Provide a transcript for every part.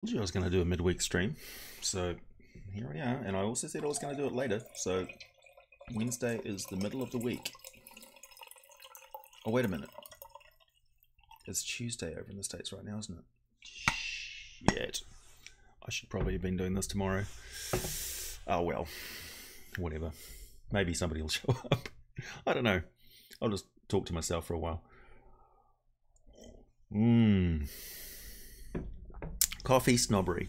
Told you I was going to do a midweek stream, so here we are. And I also said I was going to do it later, so Wednesday is the middle of the week. Oh, wait a minute. It's Tuesday over in the States right now, isn't it? Shit. I should probably have been doing this tomorrow. Oh, well. Whatever. Maybe somebody will show up. I don't know. I'll just talk to myself for a while. Coffee snobbery.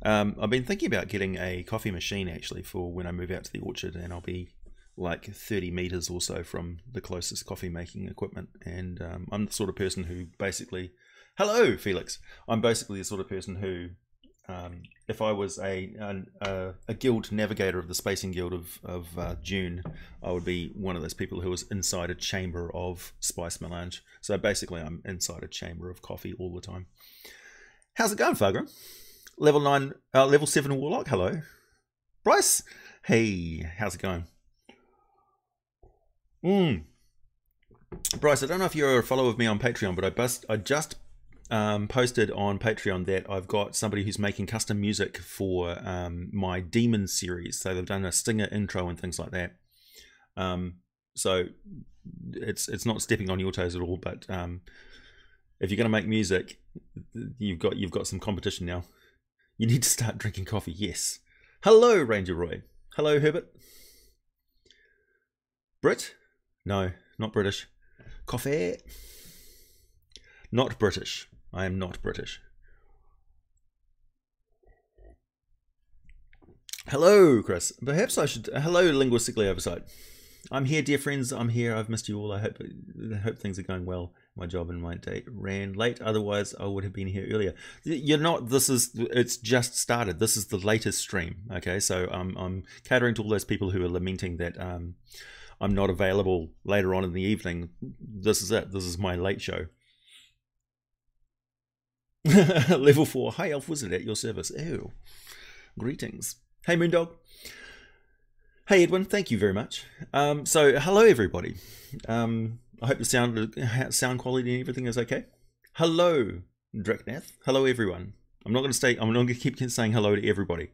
I've been thinking about getting a coffee machine actually for when I move out to the orchard, and I'll be like 30 meters or so from the closest coffee making equipment. And I'm the sort of person who basically, hello Felix, I'm basically the sort of person who, if I was a guild navigator of the Spacing Guild of June, I would be one of those people who was inside a chamber of spice melange. So basically I'm inside a chamber of coffee all the time. How's it going, Fagram? Level 7 Warlock, hello. Bryce, hey, how's it going? Bryce, I don't know if you're a follower of me on Patreon, but I just posted on Patreon that I've got somebody who's making custom music for my Demon series. So they've done a stinger intro and things like that. So it's not stepping on your toes at all, but if you're going to make music, you've got some competition now. You need to start drinking coffee. Yes. Hello, Ranger Roy. Hello, Herbert. Brit? No, not British. Coffee? Not British. I am not British. Hello, Chris. Perhaps I should... Hello, Linguistically Oversight. I'm here, dear friends. I'm here. I've missed you all. I hope things are going well. My job and my date ran late. Otherwise, I would have been here earlier. You're not. It's just started. This is the latest stream. Okay, so I'm catering to all those people who are lamenting that I'm not available later on in the evening. This is it. This is my late show. Level 4. Hi, Elf Wizard at your service. Ew. Greetings. Hey, Moondog. Hey, Edwin. Thank you very much. So, hello, everybody. I hope the sound quality and everything is okay. Hello, Draknath. Hello, everyone. I'm not going to keep saying hello to everybody.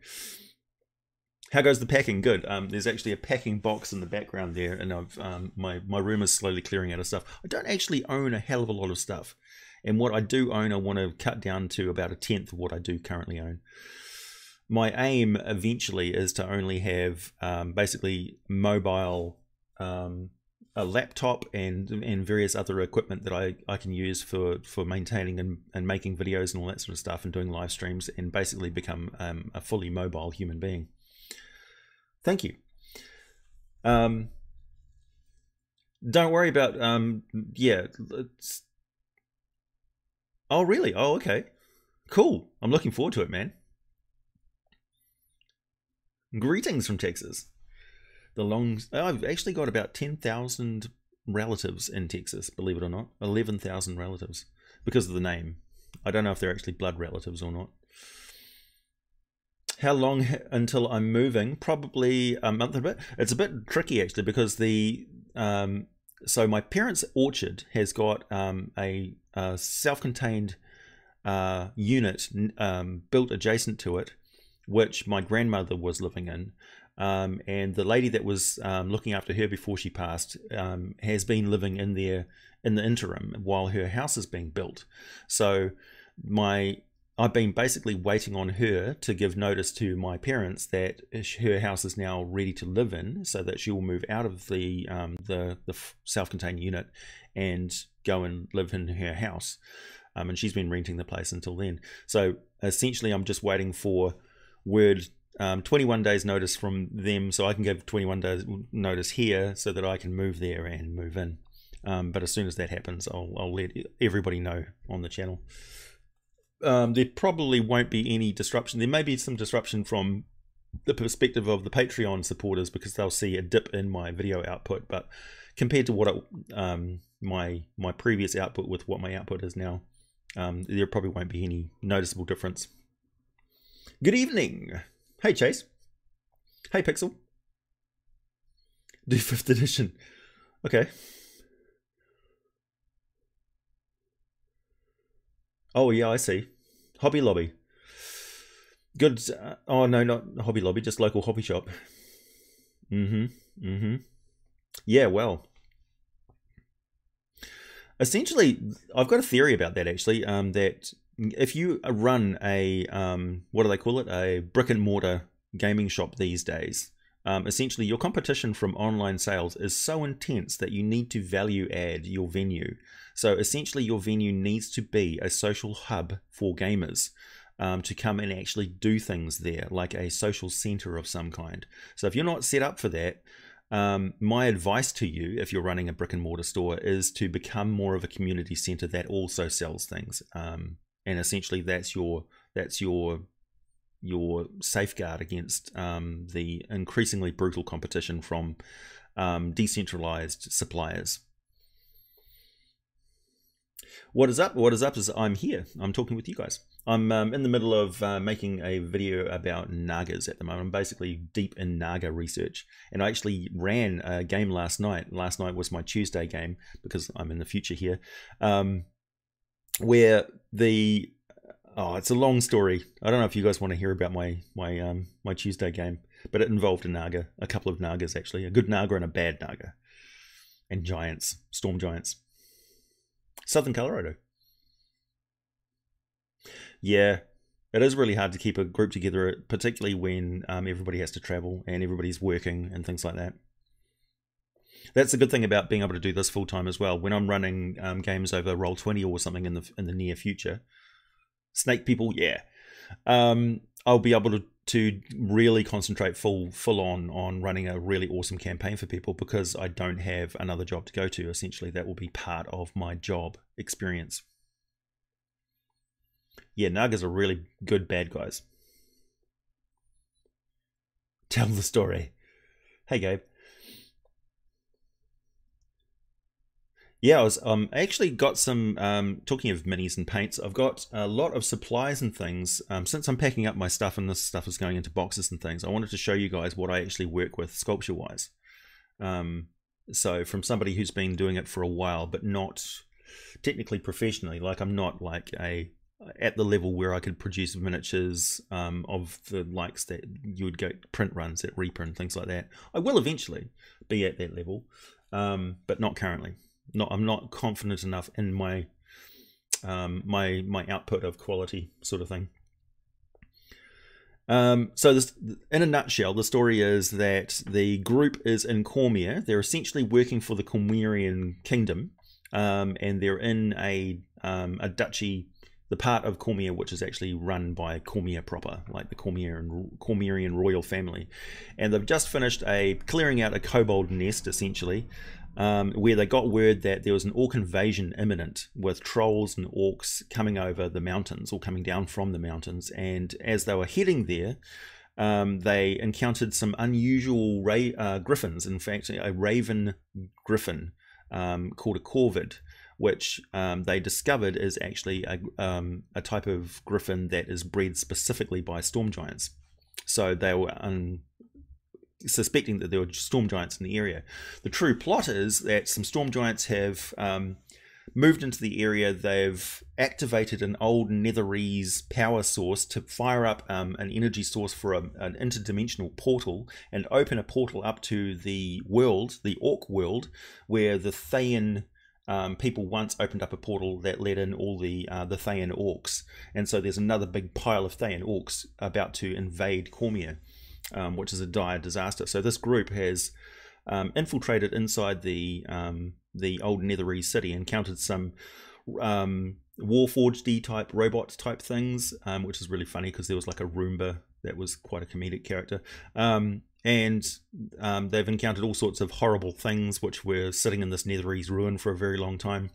How goes the packing? Good. There's actually a packing box in the background there, and my room is slowly clearing out of stuff. I don't actually own a hell of a lot of stuff, and what I do own, I want to cut down to about a tenth of what I do currently own. My aim eventually is to only have basically mobile, a laptop and various other equipment that I can use for maintaining and making videos and all that sort of stuff and doing live streams, and basically become a fully mobile human being. Thank you. Don't worry about yeah. Oh really? Oh okay. Cool. I'm looking forward to it, man. Greetings from Texas. I've actually got about 10,000 relatives in Texas, believe it or not. 11,000 relatives because of the name. I don't know if they're actually blood relatives or not. How long until I'm moving? Probably a month and a bit. It's a bit tricky actually because so my parents' orchard has got a self-contained unit built adjacent to it, which my grandmother was living in. And the lady that was looking after her before she passed has been living in there in the interim while her house is being built. So I've been basically waiting on her to give notice to my parents that her house is now ready to live in, so that she will move out of the self-contained unit and go and live in her house. And she's been renting the place until then. So essentially, I'm just waiting for word. 21 days notice from them, so I can give 21 days notice here so that I can move there and move in. But as soon as that happens, I'll let everybody know on the channel. There probably won't be any disruption. There may be some disruption from the perspective of the Patreon supporters because they'll see a dip in my video output, but compared to what my previous output with what my output is now, there probably won't be any noticeable difference. Good evening. Hey Chase. Hey Pixel. Do 5th edition. Okay. Oh yeah, I see. Hobby Lobby. Good. Oh no, not Hobby Lobby, just local hobby shop. Yeah, well, essentially, I've got a theory about that actually. That if you run a what do they call it? A brick and mortar gaming shop these days. Essentially, your competition from online sales is so intense that you need to value add your venue. So essentially, your venue needs to be a social hub for gamers to come and actually do things there, like a social center of some kind. So if you're not set up for that, my advice to you, if you're running a brick and mortar store, is to become more of a community center that also sells things. And essentially, that's your safeguard against the increasingly brutal competition from decentralized suppliers. What is up? What is up is I'm here. I'm talking with you guys. I'm in the middle of making a video about Nagas at the moment. I'm basically deep in Naga research. And I actually ran a game last night. Last night was my Tuesday game because I'm in the future here. Where the... Oh, it's a long story. I don't know if you guys want to hear about my Tuesday game, but it involved a Naga, a couple of Nagas actually, a good Naga and a bad Naga, and giants, storm giants. Southern Colorado. Yeah, it is really hard to keep a group together, particularly when everybody has to travel and everybody's working and things like that. That's the good thing about being able to do this full time as well. When I'm running games over Roll20 or something in the near future. Snake people, yeah. I'll be able to really concentrate full on running a really awesome campaign for people because I don't have another job to go to. Essentially, that will be part of my job experience. Yeah, Nagas are really good bad guys. Tell the story. Hey, Gabe. Yeah, I actually got some, talking of minis and paints, I've got a lot of supplies and things. Since I'm packing up my stuff and this stuff is going into boxes and things, I wanted to show you guys what I actually work with sculpture-wise. So from somebody who's been doing it for a while, but not technically professionally, like I'm not like at the level where I could produce miniatures of the likes that you would go print runs at reprint, things like that. I will eventually be at that level, but not currently. I'm not confident enough in my my output of quality sort of thing. So this, in a nutshell, the story is that the group is in Cormier. They're essentially working for the Cormierian kingdom, and they're in a duchy, the part of Cormier which is actually run by Cormier proper, like the Cormierian royal family. And they've just finished clearing out a kobold nest, essentially, where they got word that there was an orc invasion imminent with trolls and orcs coming over the mountains or coming down from the mountains. And as they were heading there, they encountered some unusual griffins. In fact, a raven griffin called a corvid, which they discovered is actually a type of griffin that is bred specifically by storm giants. So they were suspecting that there were storm giants in the area. The true plot is that some storm giants have moved into the area. They've activated an old netherese power source to fire up an energy source for an interdimensional portal and open a portal up to the world, the orc world, where the Thayan people once opened up a portal that let in all the Thayan orcs. And so there's another big pile of Thayan orcs about to invade Cormier, which is a dire disaster. So this group has infiltrated inside the old netherese city, encountered some Warforged type robot type things, which is really funny because there was like a Roomba that was quite a comedic character. And they've encountered all sorts of horrible things which were sitting in this netherese ruin for a very long time.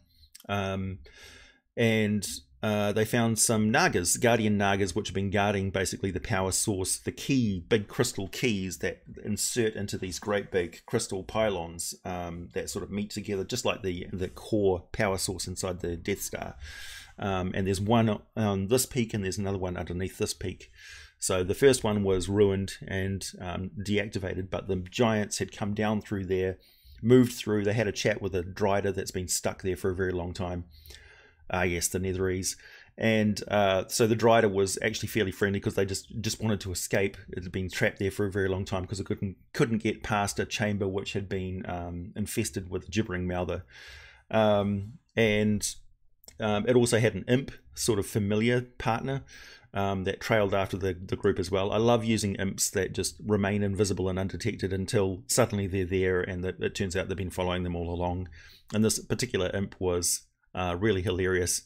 And they found some Nagas, guardian Nagas, which have been guarding basically the power source, the big crystal keys that insert into these great big crystal pylons that sort of meet together, just like the core power source inside the Death Star. And there's one on this peak and there's another one underneath this peak. So the first one was ruined and deactivated, but the giants had come down through there, moved through. They had a chat with a Drider that's been stuck there for a very long time. Yes, the netherese. And so the Drider was actually fairly friendly because they just wanted to escape. It had been trapped there for a very long time because it couldn't get past a chamber which had been infested with gibbering mouther. And it also had an imp, sort of familiar partner, that trailed after the group as well. I love using imps that just remain invisible and undetected until suddenly they're there, and that it turns out they've been following them all along. And this particular imp was really hilarious.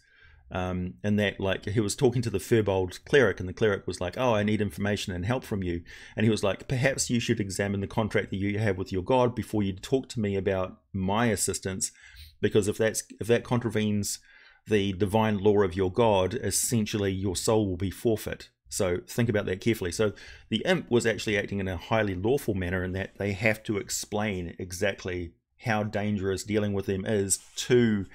And that, like, he was talking to the Furbold cleric, and the cleric was like, "Oh, I need information and help from you." And he was like, "Perhaps you should examine the contract that you have with your god before you talk to me about my assistance, because if that contravenes the divine law of your god, essentially your soul will be forfeit. So think about that carefully." So the imp was actually acting in a highly lawful manner in that they have to explain exactly how dangerous dealing with them is to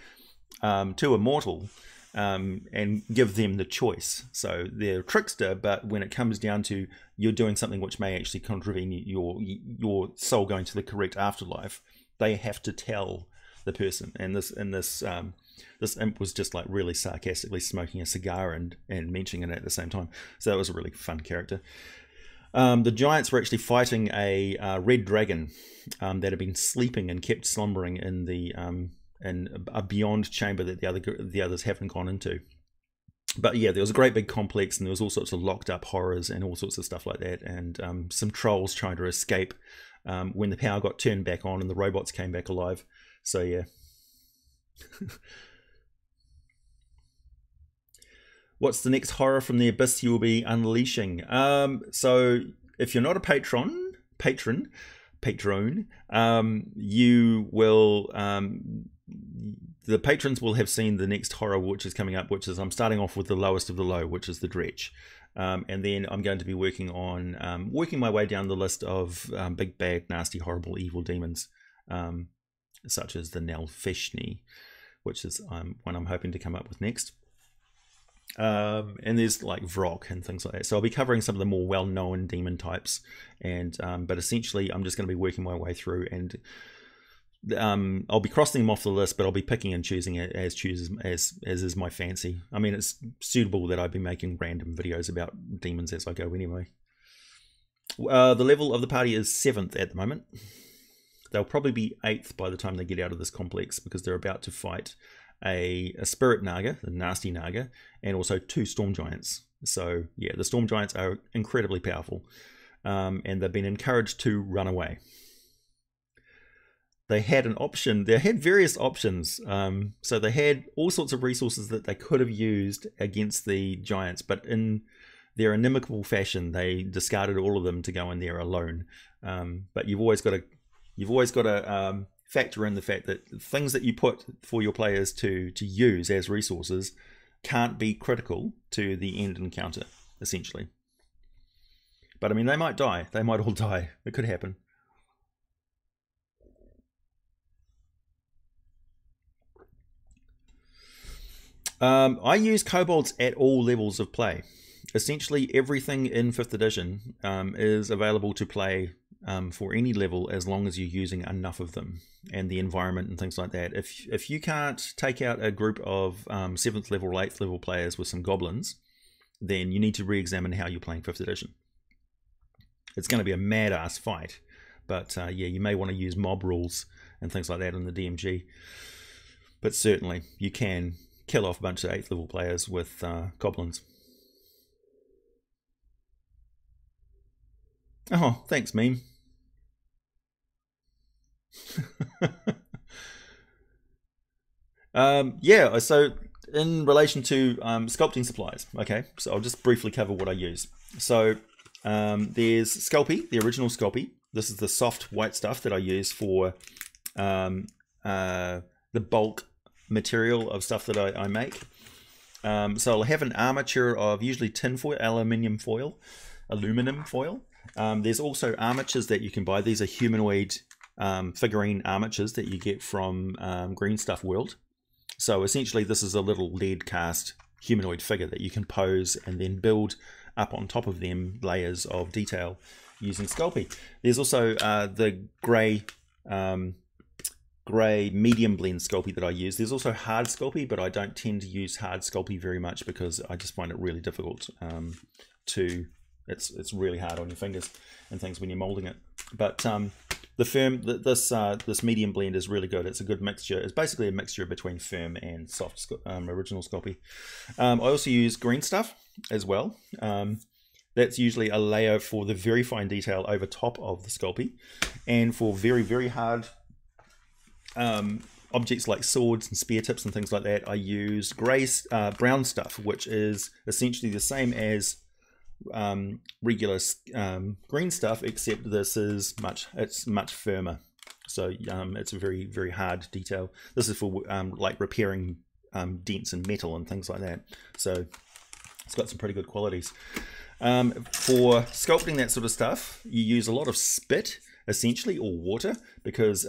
a mortal. And give them the choice. So they're a trickster, but when it comes down to you're doing something which may actually contravene your soul going to the correct afterlife, they have to tell the person. And this imp was just like really sarcastically smoking a cigar and mentioning it at the same time. So that was a really fun character. The giants were actually fighting a red dragon that had been sleeping and kept slumbering in the and a beyond chamber that the others haven't gone into. But yeah, there was a great big complex, and there was all sorts of locked up horrors and all sorts of stuff like that, and some trolls trying to escape when the power got turned back on and the robots came back alive. So yeah. What's the next horror from the abyss you will be unleashing? So if you're not a patron, you will the patrons will have seen the next horror which is coming up, which is I'm starting off with the lowest of the low, which is the Dretch, and then I'm going to be working on working my way down the list of big bad nasty horrible evil demons, such as the Nelfeshni, which is one I'm hoping to come up with next. And there's like Vrock and things like that. So I'll be covering some of the more well-known demon types, and but essentially I'm just going to be working my way through, and I'll be crossing them off the list, but I'll be picking and choosing it as is my fancy. I mean, it's suitable that I'd be making random videos about demons as I go anyway. The level of the party is 7th at the moment. They'll probably be 8th by the time they get out of this complex, because they're about to fight a spirit naga, the nasty naga, and also 2 storm giants. So yeah, the storm giants are incredibly powerful, and they've been encouraged to run away. They had an option. They had various options. So they had all sorts of resources that they could have used against the giants, but in their inimical fashion, they discarded all of them to go in there alone. But you've always got to factor in the fact that things that you put for your players to use as resources can't be critical to the end encounter, essentially. But I mean, they might die. They might all die. It could happen. I use kobolds at all levels of play. Essentially, everything in 5th edition is available to play for any level, as long as you're using enough of them, and the environment and things like that. If you can't take out a group of 7th level or 8th level players with some goblins, then you need to re-examine how you're playing 5th edition. It's going to be a mad-ass fight, but yeah, you may want to use mob rules and things like that in the DMG. But certainly, you can kill off a bunch of 8th level players with goblins. Oh, thanks, meme. Yeah, so in relation to sculpting supplies, okay, so I'll just briefly cover what I use. So there's Sculpey, the original Sculpey. This is the soft white stuff that I use for the bulk material of stuff that I make. So I'll have an armature of usually tin foil, aluminum foil. There's also armatures that you can buy. These are humanoid figurine armatures that you get from Green Stuff World. So essentially this is a little lead cast humanoid figure that you can pose and then build up on top of them layers of detail using Sculpey. There's also the grey grey medium blend Sculpey that I use. There's also hard Sculpey, but I don't tend to use hard Sculpey very much because I just find it really difficult it's really hard on your fingers and things when you're molding it. But this medium blend is really good. It's a good mixture. It's basically a mixture between firm and soft original Sculpey. I also use green stuff as well. That's usually a layer for the very fine detail over top of the Sculpey, and for very, very hard objects like swords and spear tips and things like that, I use brown stuff, which is essentially the same as regular green stuff, except this is much firmer. So it's a very, very hard detail. This is for like repairing dents in metal and things like that. So it's got some pretty good qualities. For sculpting that sort of stuff, you use a lot of spit, essentially, or water, because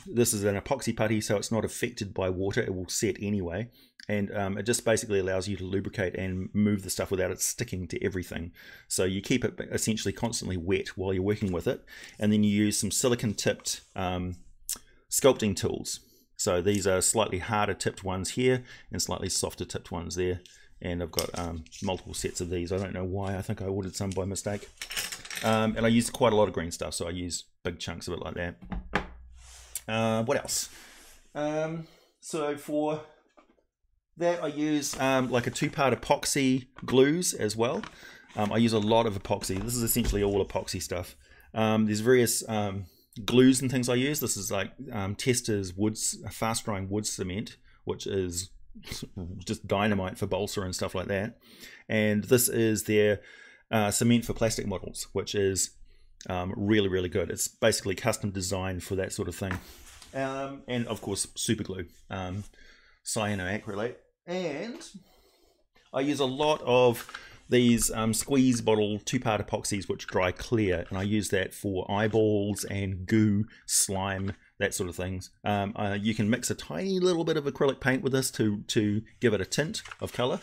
this is an epoxy putty, so it's not affected by water. It will set anyway, and it just basically allows you to lubricate and move the stuff without it sticking to everything. So you keep it essentially constantly wet while you're working with it, and then you use some silicon tipped sculpting tools. So these are slightly harder tipped ones here and slightly softer tipped ones there, and I've got multiple sets of these. I don't know why. I think I ordered some by mistake. And I use quite a lot of green stuff, so I use big chunks of it like that. What else? So for that, I use like a two-part epoxy glues as well. I use a lot of epoxy. This is essentially all epoxy stuff. There's various glues and things I use. This is like Testa's fast-drying wood cement, which is just dynamite for balsa and stuff like that. And this is their cement for plastic models, which is really, really good. It's basically custom designed for that sort of thing. And of course, super glue, cyanoacrylate. And I use a lot of these squeeze bottle two-part epoxies which dry clear, and I use that for eyeballs and goo, slime, that sort of things. You can mix a tiny little bit of acrylic paint with this to give it a tint of color.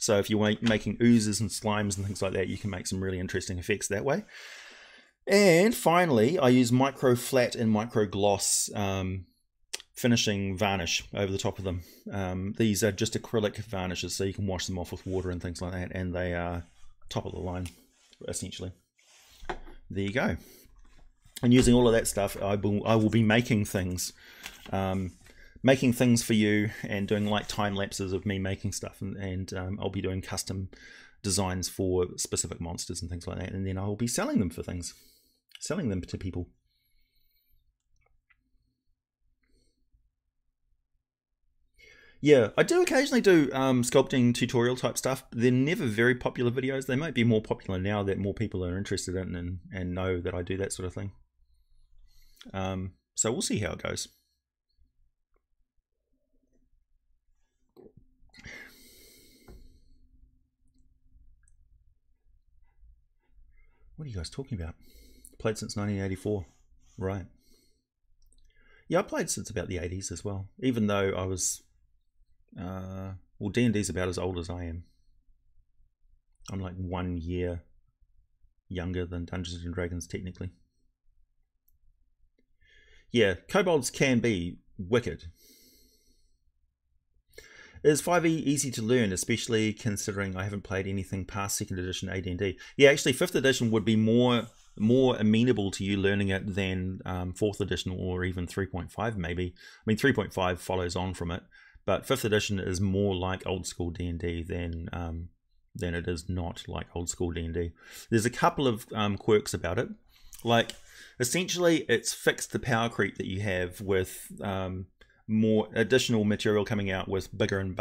So if you're making oozes and slimes and things like that, you can make some really interesting effects that way. And finally, I use micro flat and micro gloss finishing varnish over the top of them. These are just acrylic varnishes, so you can wash them off with water and things like that, and they are top of the line, essentially. There you go. And using all of that stuff, I will be making things. Making things for you and doing like time lapses of me making stuff, and I'll be doing custom designs for specific monsters and things like that, and then I'll be selling them for things, selling them to people. Yeah, I do occasionally do sculpting tutorial type stuff. They're never very popular videos. They might be more popular now that more people are interested in and know that I do that sort of thing. So we'll see how it goes. What are you guys talking about? Played since 1984. Right. Yeah, I played since about the 80s as well. Even though I was... well, D&D's about as old as I am. I'm like 1 year younger than Dungeons & Dragons, technically. Yeah, kobolds can be wicked. Is 5e easy to learn, especially considering I haven't played anything past 2nd edition AD&D? Yeah, actually 5th edition would be more amenable to you learning it than 4th edition or even 3.5 maybe. I mean 3.5 follows on from it, but 5th edition is more like old school D&D than it is not like old school D&D. There's a couple of quirks about it. Like, essentially it's fixed the power creep that you have with more additional material coming out with bigger and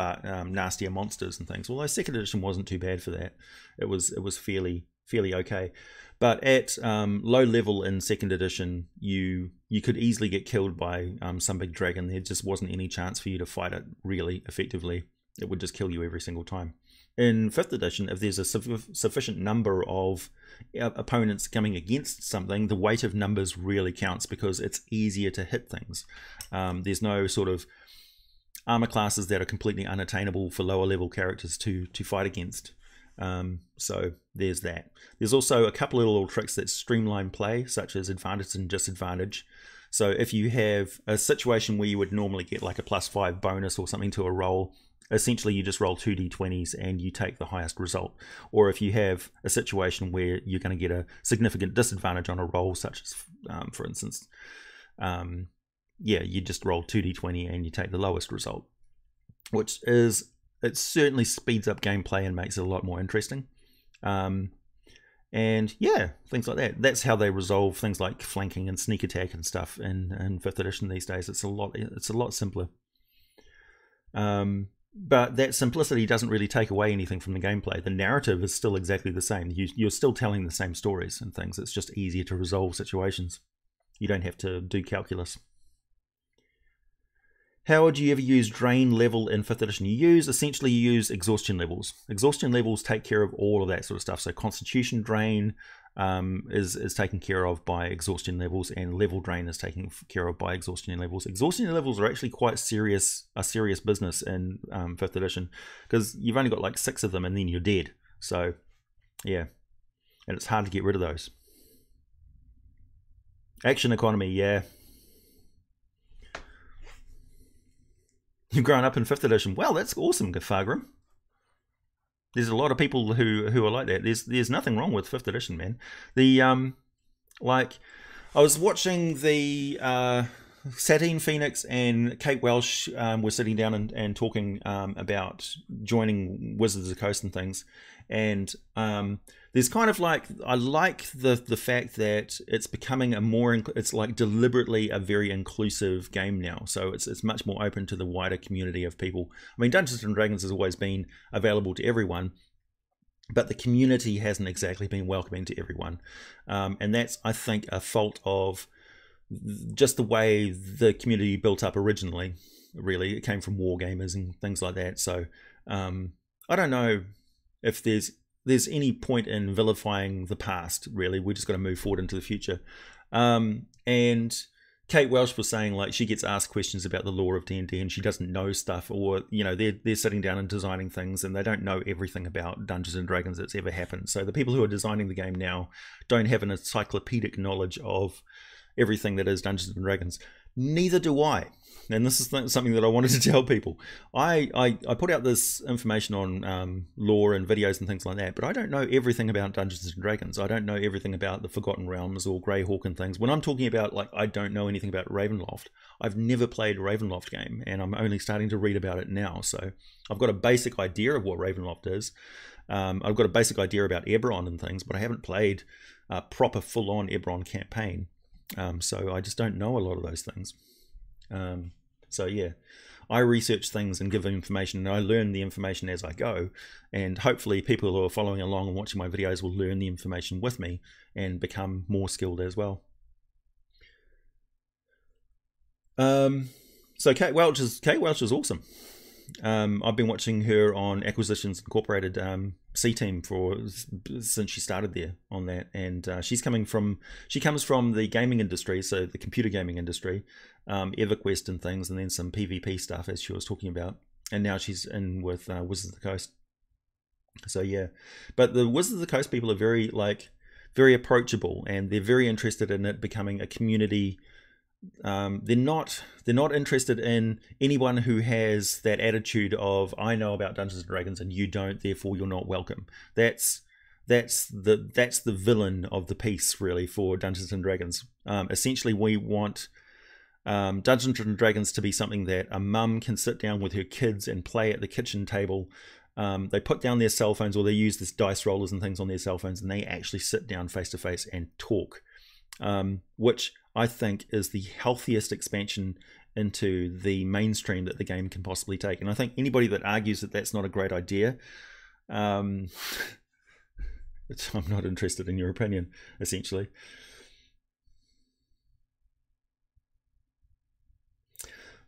nastier monsters and things. Although 2nd edition wasn't too bad for that. It was fairly okay. But at low level in 2nd edition, you could easily get killed by some big dragon. There just wasn't any chance for you to fight it really effectively. It would just kill you every single time. In 5th edition, if there's a sufficient number of opponents coming against something, the weight of numbers really counts because it's easier to hit things. There's no sort of armor classes that are completely unattainable for lower level characters to fight against. So there's that. There's also a couple of little tricks that streamline play, such as advantage and disadvantage. So if you have a situation where you would normally get like a +5 bonus or something to a roll, essentially you just roll 2d20s and you take the highest result. Or if you have a situation where you're going to get a significant disadvantage on a roll, such as, for instance, yeah, you just roll 2d20 and you take the lowest result, which is, it certainly speeds up gameplay and makes it a lot more interesting. And yeah, things like that. That's how they resolve things like flanking and sneak attack and stuff in 5th edition these days. It's a lot simpler. But that simplicity doesn't really take away anything from the gameplay. The narrative is still exactly the same. You're still telling the same stories and things. It's just easier to resolve situations. You don't have to do calculus. How would you ever use drain level in 5th edition? Essentially you use exhaustion levels. Exhaustion levels take care of all of that sort of stuff. So constitution drain is taken care of by exhaustion levels, and level drain is taken care of by exhaustion levels. Exhaustion levels are actually quite a serious business in 5th edition, because you've only got like 6 of them and then you're dead. So yeah, and it's hard to get rid of those. Action economy, yeah. You've grown up in 5th edition. Well, that's awesome, Fargrim. There's a lot of people who are like that. There's nothing wrong with 5th edition, man. The like, I was watching the Satine Phoenix and Kate Welsh were sitting down and talking about joining Wizards of the Coast and things, and there's kind of like, I like the fact that it's becoming a more, it's like deliberately a very inclusive game now. So it's much more open to the wider community of people. I mean, Dungeons and Dragons has always been available to everyone, but the community hasn't exactly been welcoming to everyone, and that's, I think, a fault of just the way the community built up originally. Really, it came from wargamers and things like that. So I don't know if there's any point in vilifying the past. Really, we just got to move forward into the future. And Kate Welsh was saying, like, she gets asked questions about the lore of D&D and she doesn't know stuff, or, you know, they're sitting down and designing things and they don't know everything about Dungeons and Dragons that's ever happened. So the people who are designing the game now don't have an encyclopedic knowledge of everything that is Dungeons and Dragons. Neither do I. And this is something that I wanted to tell people. I put out this information on lore and videos and things like that, but I don't know everything about Dungeons and Dragons. I don't know everything about the Forgotten Realms or Greyhawk and things. When I'm talking about, like, I don't know anything about Ravenloft, I've never played a Ravenloft game, and I'm only starting to read about it now. So I've got a basic idea of what Ravenloft is. I've got a basic idea about Eberron and things, but I haven't played a proper full-on Eberron campaign. So I just don't know a lot of those things. So yeah, I research things and give information, and I learn the information as I go, and hopefully people who are following along and watching my videos will learn the information with me and become more skilled as well. So Kate Welch is awesome. I've been watching her on Acquisitions Incorporated C-Team since she started there on that, and she comes from the gaming industry, so the computer gaming industry, EverQuest and things, and then some PvP stuff, as she was talking about, and now she's in with Wizards of the Coast. So yeah, but the Wizards of the Coast people are very approachable, and they're very interested in it becoming a community. They're not interested in anyone who has that attitude of, I know about Dungeons and Dragons and you don't, therefore you're not welcome. That's the villain of the piece, really, for Dungeons and Dragons. Essentially, we want Dungeons and Dragons to be something that a mum can sit down with her kids and play at the kitchen table. They put down their cell phones, or they use this dice rollers and things on their cell phones, and they actually sit down face to face and talk, which I think is the healthiest expansion into the mainstream that the game can possibly take. And I think anybody that argues that that's not a great idea, I'm not interested in your opinion, essentially.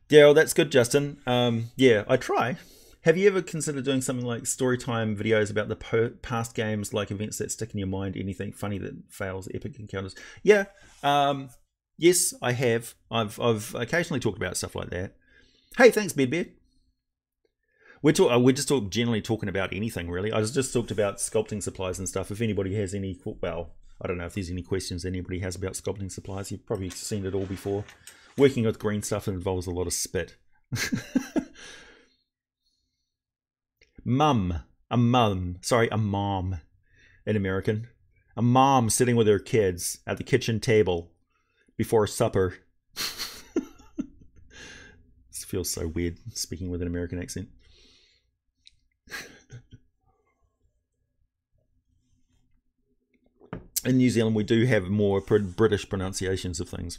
Yeah, that's good, Justin. Yeah, I try. Have you ever considered doing something like story time videos about the past games, like events that stick in your mind, anything funny that fails, epic encounters? Yeah, yes, I have. I've occasionally talked about stuff like that. Hey, thanks, Bedbeard. we're just generally talking about anything really. I was just talked about sculpting supplies and stuff. If anybody has any, well, I don't know if there's any questions anybody has about sculpting supplies. You've probably seen it all before. Working with green stuff involves a lot of spit. A mom in American. A mom sitting with her kids at the kitchen table before supper. This feels so weird speaking with an American accent. In New Zealand, we do have more British pronunciations of things.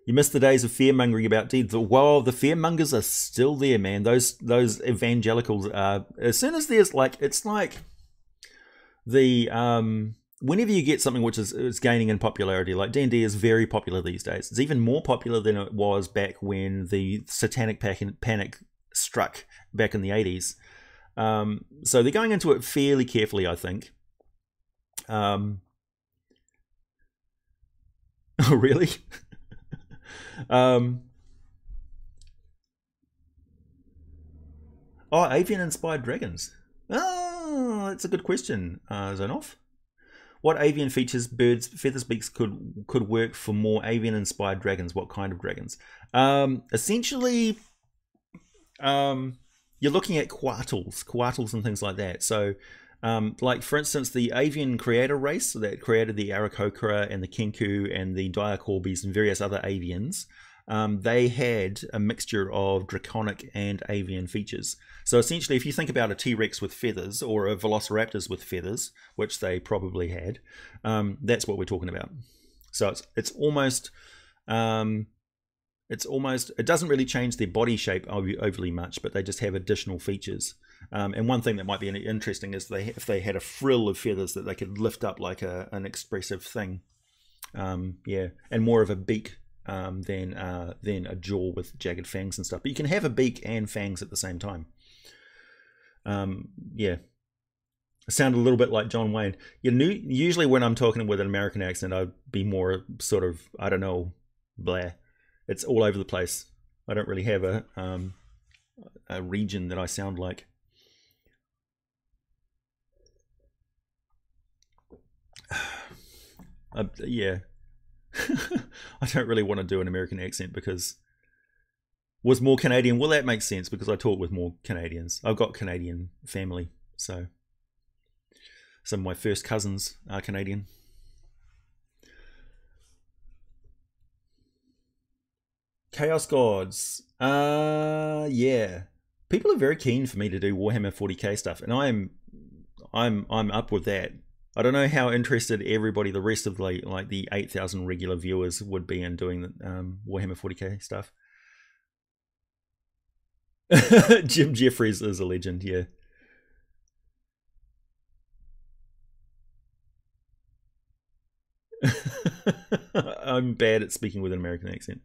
You missed the days of fear-mongering about deeds. Well, the fear-mongers are still there, man. Those evangelicals are... As soon as there's like... It's like... The... whenever you get something which is gaining in popularity, like D&D is very popular these days. It's even more popular than it was back when the satanic panic struck back in the 80s. So they're going into it fairly carefully, I think. Oh, really? Oh, avian-inspired dragons. Oh, that's a good question, Zonoff. What avian features, birds, feathers, beaks could work for more avian-inspired dragons? What kind of dragons? Essentially, you're looking at quartles and things like that. So, like for instance, the avian creator race that created the Aarakocra and the Kenku and the Diacorbes and various other avians, they had a mixture of draconic and avian features. So essentially, if you think about a T-Rex with feathers or a Velociraptors with feathers, which they probably had, that's what we're talking about. So it's almost it doesn't really change their body shape overly much, but they just have additional features. And one thing that might be interesting is if they had a frill of feathers that they could lift up like an expressive thing. Yeah, and more of a beak than a jaw with jagged fangs and stuff. But you can have a beak and fangs at the same time. Yeah. It sounded a little bit like John Wayne. Usually when I'm talking with an American accent, I'd be more sort of, I don't know, blah. It's all over the place. I don't really have a region that I sound like. Yeah. I don't really want to do an American accent because was more Canadian. Well, that makes sense because I talk with more Canadians. I've got Canadian family, so some of my first cousins are Canadian. Chaos Gods. Yeah. People are very keen for me to do Warhammer 40k stuff, and I'm up with that. I don't know how interested everybody, the rest of the 8,000 regular viewers, would be in doing the Warhammer 40k stuff. Jim Jeffries is a legend, yeah. I'm bad at speaking with an American accent.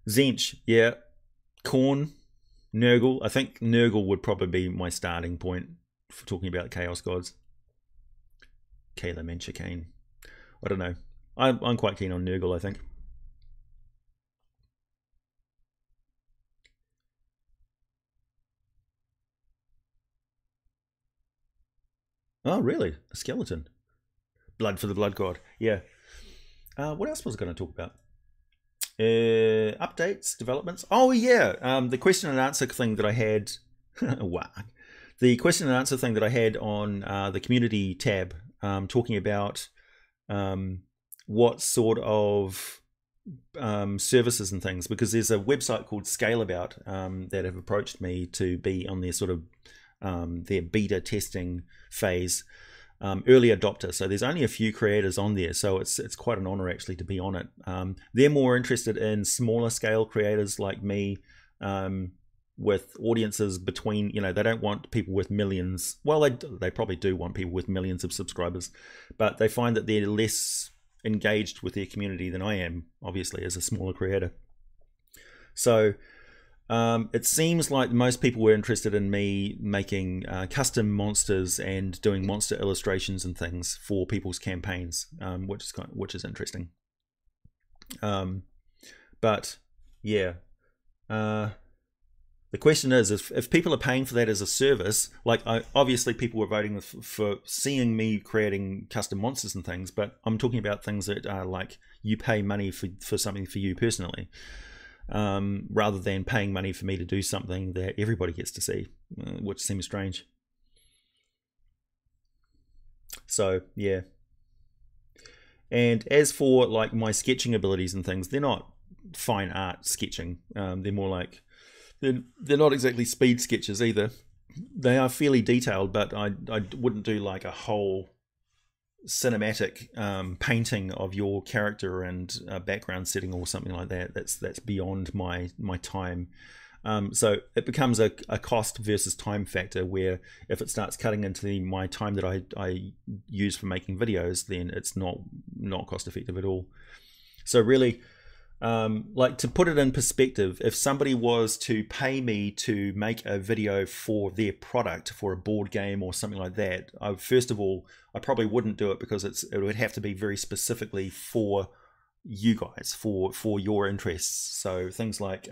Zench, yeah. Khorne, Nurgle. I think Nurgle would probably be my starting point for talking about Chaos Gods. Caleb and Chicane. I don't know. I'm quite keen on Nurgle, I think. Oh, really? A skeleton. Blood for the Blood God. Yeah. What else was I going to talk about? Updates, developments. Oh, yeah. The question and answer thing that I had. Wow. The question and answer thing that I had on the community tab, talking about what sort of services and things, because there's a website called Scaleabout that have approached me to be on their sort of their beta testing phase, early adopter. So there's only a few creators on there, so it's quite an honor actually to be on it. They're more interested in smaller scale creators like me, with audiences between, they don't want people with millions. Well, they probably do want people with millions of subscribers, but they find that they're less engaged with their community than I am, obviously, as a smaller creator. So it seems like most people were interested in me making custom monsters and doing monster illustrations and things for people's campaigns, which is interesting. But Yeah. Uh, the question is, if people are paying for that as a service, like obviously people were voting for seeing me creating custom monsters and things, but I'm talking about things that are like you pay money for something for you personally, rather than paying money for me to do something that everybody gets to see, which seems strange. So yeah. And as for like my sketching abilities and things, they're not fine art sketching. They're more like they're not exactly speed sketches either. They are fairly detailed, but I wouldn't do like a whole cinematic painting of your character and background setting or something like that. That's beyond my time. So it becomes a cost versus time factor, where if it starts cutting into my time that I use for making videos, then it's not cost effective at all. So really, like, to put it in perspective, if somebody was to pay me to make a video for their product, for a board game or something like that, first of all, I probably wouldn't do it, because it would have to be very specifically for you guys, for your interests. So things like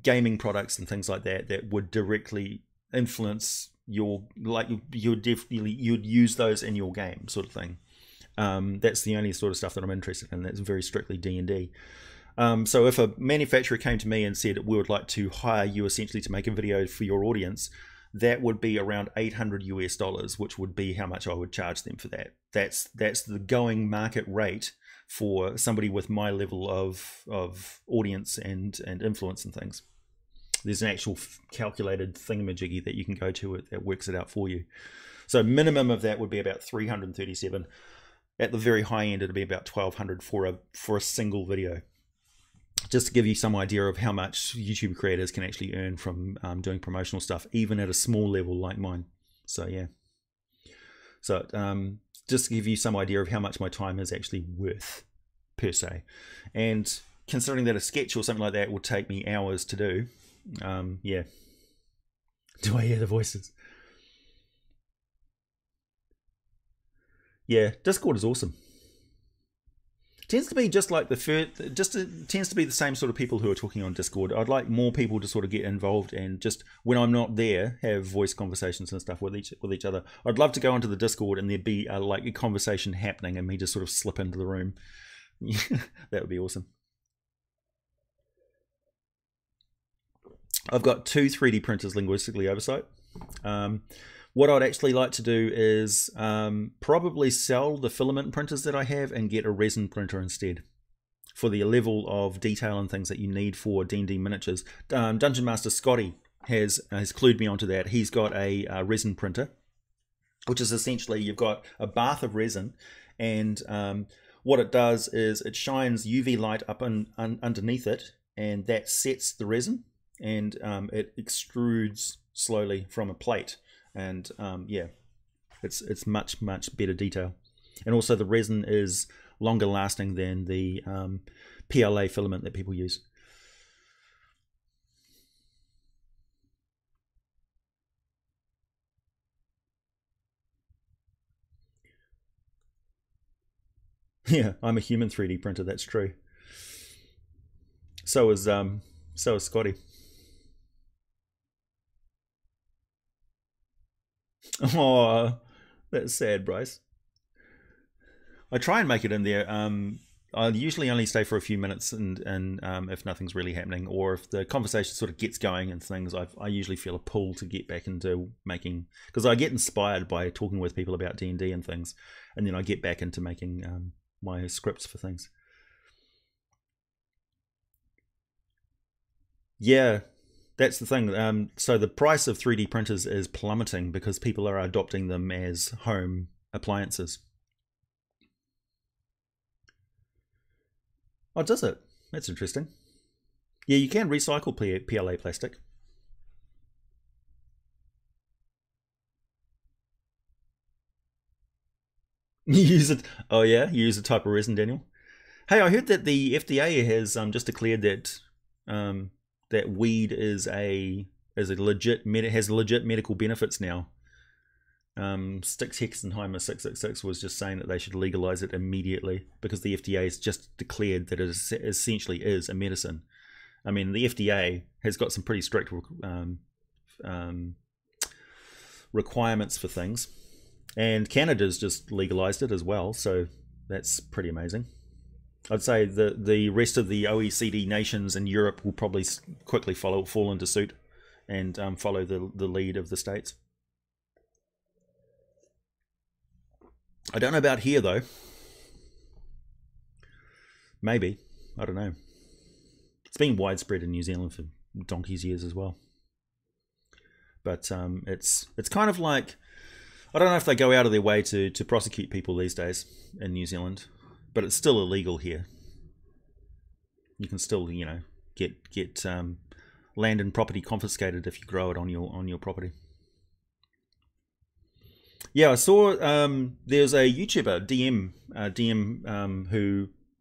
gaming products and things like that would directly influence your, like, you'd use those in your game, sort of thing. That's the only sort of stuff that I'm interested in. That's very strictly D&D. So if a manufacturer came to me and said, we would like to hire you essentially to make a video for your audience, that would be around $800 US, which would be how much I would charge them for that. That's the going market rate for somebody with my level of audience and influence and things. There's an actual calculated thingamajiggy that you can go to that works it out for you. So minimum of that would be about 337. At the very high end, it'd be about 1,200 for a single video. Just to give you some idea of how much YouTube creators can actually earn from doing promotional stuff, even at a small level like mine. So yeah. So just to give you some idea of how much my time is actually worth, per se. And considering that a sketch or something like that will take me hours to do, yeah. Do I hear the voices? Yeah, Discord is awesome. Tends to be just like tends to be the same sort of people who are talking on Discord. I'd like more people to sort of get involved and just, when I'm not there, have voice conversations and stuff with each other. I'd love to go onto the Discord and there'd be like a conversation happening and me just sort of slip into the room. That would be awesome. I've got 2 3D printers linguistically oversight. What I'd actually like to do is probably sell the filament printers that I have and get a resin printer instead, for the level of detail and things that you need for D&D miniatures. Dungeon Master Scotty has clued me onto that. He's got a resin printer, which is essentially, you've got a bath of resin, and what it does is it shines UV light up underneath it, and that sets the resin, and it extrudes slowly from a plate. And yeah, it's much better detail, and also the resin is longer lasting than the PLA filament that people use. Yeah, I'm a human 3D printer. That's true. So is Scotty. Oh, that's sad, Bryce. I try and make it in there. I usually only stay for a few minutes, and if nothing's really happening, or if the conversation sort of gets going and things, I usually feel a pull to get back into making, because I get inspired by talking with people about D&D and things, and then I get back into making my scripts for things. Yeah, that's the thing. So the price of 3D printers is plummeting because people are adopting them as home appliances. Oh, does it? That's interesting. Yeah, you can recycle PLA plastic. You use it. Oh yeah, you use a type of resin, Daniel. Hey, I heard that the FDA has just declared that that weed is a legit has legit medical benefits now. Sticks Hexenheimer 666 was just saying that they should legalize it immediately because the FDA has just declared that it essentially is a medicine. I mean, the FDA has got some pretty strict requirements for things, and Canada's just legalized it as well, so that's pretty amazing. I'd say the rest of the OECD nations in Europe will probably quickly fall into suit and follow the lead of the States. I don't know about here though. Maybe. I don't know. It's been widespread in New Zealand for donkey's years as well. But it's kind of like, I don't know if they go out of their way to prosecute people these days in New Zealand, but it's still illegal here. You can still, you know, get land and property confiscated if you grow it on your property. Yeah, I saw there's a YouTuber DM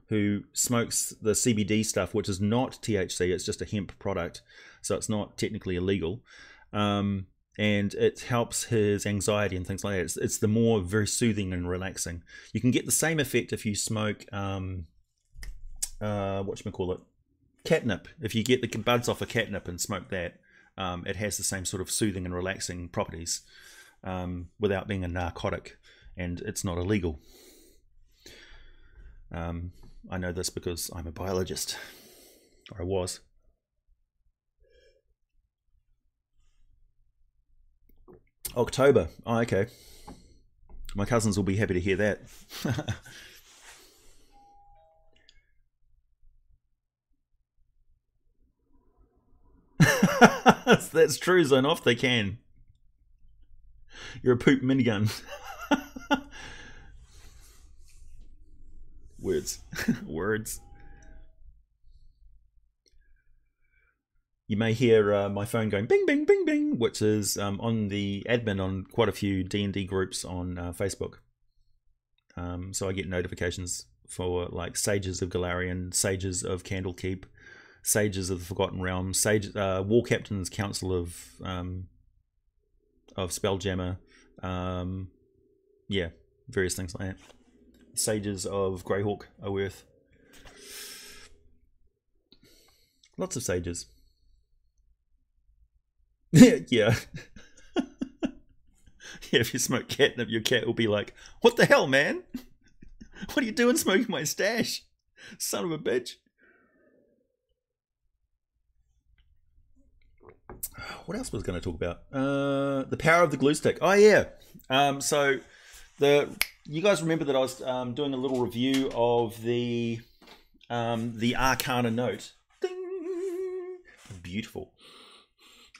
who smokes the CBD stuff, which is not THC. It's just a hemp product, so it's not technically illegal, and it helps his anxiety and things like that. It's the more very soothing and relaxing. You can get the same effect if you smoke whatchamacallit, catnip. If you get the buds off a catnip and smoke that, it has the same sort of soothing and relaxing properties. Without being a narcotic, and it's not illegal. I know this because I'm a biologist, or I was. October. Oh, okay. My cousins will be happy to hear that. That's true, Zonoff, they can. You're a poop minigun. Words. Words. You may hear my phone going bing, bing, bing, bing, which is on the admin on quite a few D&D groups on Facebook. So I get notifications for like Sages of Galarian, Sages of Candlekeep, Sages of the Forgotten Realms, War Captain's Council of Spelljammer, yeah, various things like that. Sages of Greyhawk, Oearth. Lots of sages. Yeah. Yeah, if you smoke catnip, your cat will be like, what the hell, man? What are you doing smoking my stash? Son of a bitch. What else was I going to talk about? The power of the glue stick. Oh yeah. So you guys remember that I was doing a little review of the Arcana note. Ding! Beautiful.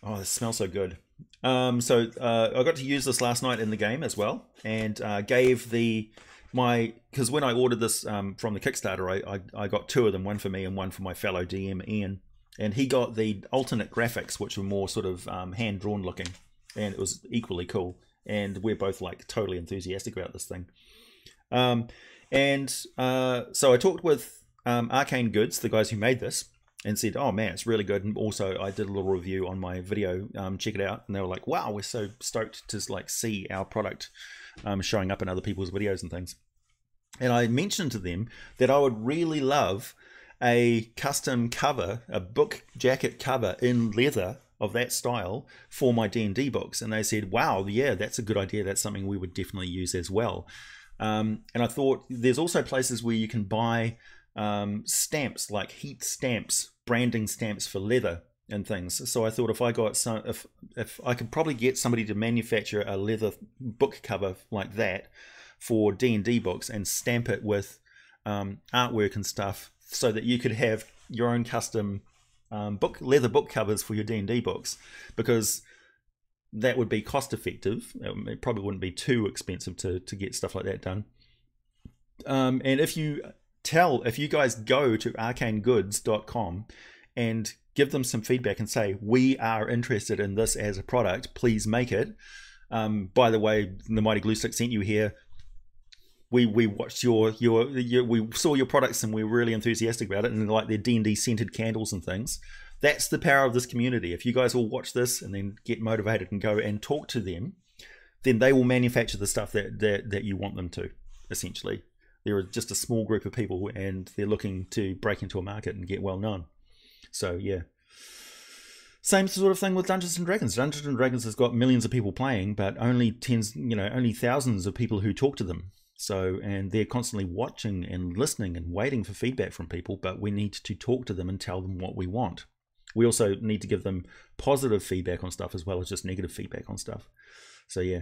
Oh, this smells so good. So I got to use this last night in the game as well, and gave because when I ordered this from the Kickstarter, I got two of them, one for me and one for my fellow DM Ian. And he got the alternate graphics, which were more sort of hand-drawn looking, and it was equally cool. And we're both like totally enthusiastic about this thing. So I talked with Arcane Goods, the guys who made this, and said, oh man, it's really good. And also I did a little review on my video, check it out. And they were like, wow, we're so stoked to like see our product showing up in other people's videos and things. And I mentioned to them that I would really love a custom cover, a book jacket cover in leather of that style for my D&D books. And they said, wow, yeah, that's a good idea. That's something we would definitely use as well. And I thought there's also places where you can buy stamps, like heat stamps, branding stamps for leather and things. So I thought if I got some, if I could probably get somebody to manufacture a leather book cover like that for D&D books and stamp it with artwork and stuff, so that you could have your own custom leather book covers for your D&D books, because that would be cost effective. It probably wouldn't be too expensive to get stuff like that done. And if you guys go to arcanegoods.com and give them some feedback and say, we are interested in this as a product, please make it. By the way, the Mighty Glue Stick sent you here. We watched we saw your products and we were really enthusiastic about it, and like their D&D scented candles and things. That's the power of this community. If you guys all watch this and then get motivated and go and talk to them, then they will manufacture the stuff that you want them to, essentially. They're just a small group of people and they're looking to break into a market and get well known. So yeah. Same sort of thing with Dungeons and Dragons. Dungeons and Dragons has got millions of people playing, but only only thousands of people who talk to them. So, and they're constantly watching and listening and waiting for feedback from people, but we need to talk to them and tell them what we want. We also need to give them positive feedback on stuff as well as just negative feedback on stuff. So yeah.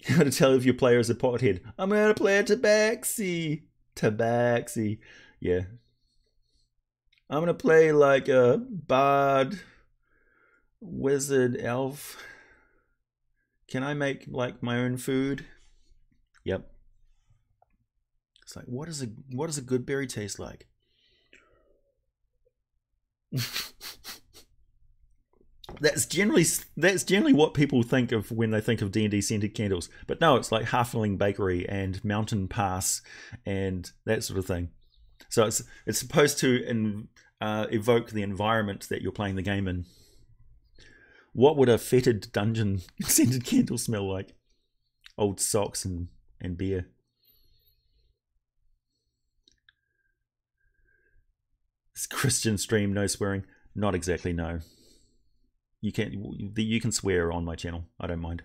How to tell if your player is a pothead. I'm going to play a tabaxi. Tabaxi. Yeah. I'm going to play like a bard, wizard, elf. Can I make like my own food? Yep. It's like, what does a good berry taste like? That's generally what people think of when they think of D&D scented candles. But no, it's like Halfling Bakery and Mountain Pass and that sort of thing. So it's supposed to evoke the environment that you're playing the game in. What would a fetid dungeon scented candle smell like? Old socks and beer. It's Christian stream, no swearing. Not exactly, no. You can swear on my channel. I don't mind.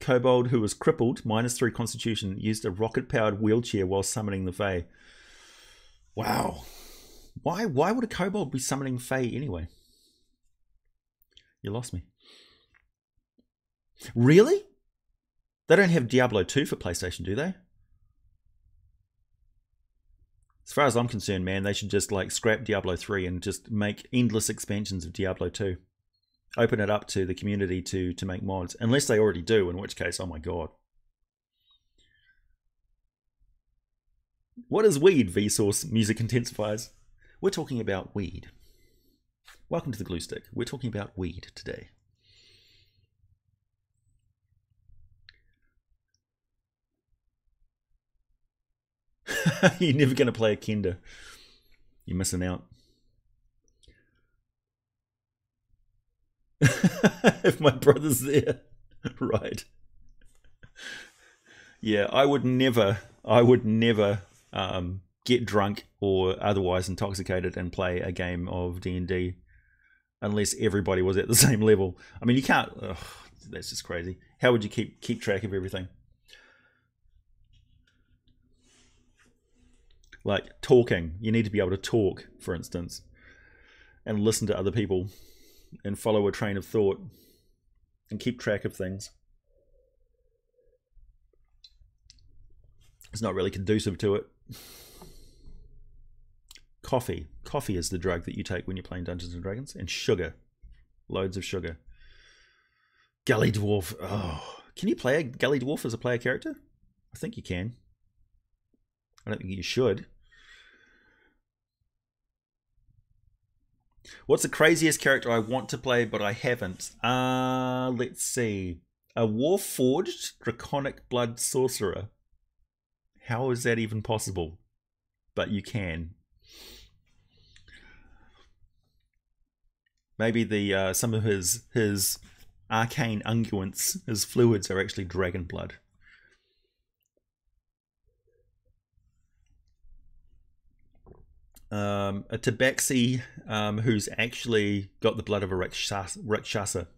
Kobold, who was crippled, -3 constitution, used a rocket-powered wheelchair while summoning the Fae. Wow. Why would a kobold be summoning Fae anyway? You lost me. Really? They don't have Diablo 2 for PlayStation, do they? As far as I'm concerned, man, they should just like scrap Diablo 3 and just make endless expansions of Diablo 2. Open it up to the community to make mods. Unless they already do, in which case, oh my god. What is weed, Vsauce Music Intensifiers? We're talking about weed. Welcome to the Gluestick. We're talking about weed today. You're never going to play a Kender. You're missing out. If my brother's there. Right. Yeah, I would never get drunk or otherwise intoxicated and play a game of D&D unless everybody was at the same level. I mean, you can't... Ugh, that's just crazy. How would you keep track of everything? Like talking. You need to be able to talk, for instance, and listen to other people and follow a train of thought and keep track of things. It's not really conducive to it. Coffee. Coffee is the drug that you take when you're playing Dungeons and Dragons. And sugar. Loads of sugar. Gully Dwarf. Oh. Can you play a Gully Dwarf as a player character? I think you can. I don't think you should. What's the craziest character I want to play but I haven't? Let's see. A Warforged Draconic Blood Sorcerer. How is that even possible? But you can. Maybe the some of his arcane unguents, his fluids are actually dragon blood. A tabaxi who's actually got the blood of a Rakshasa.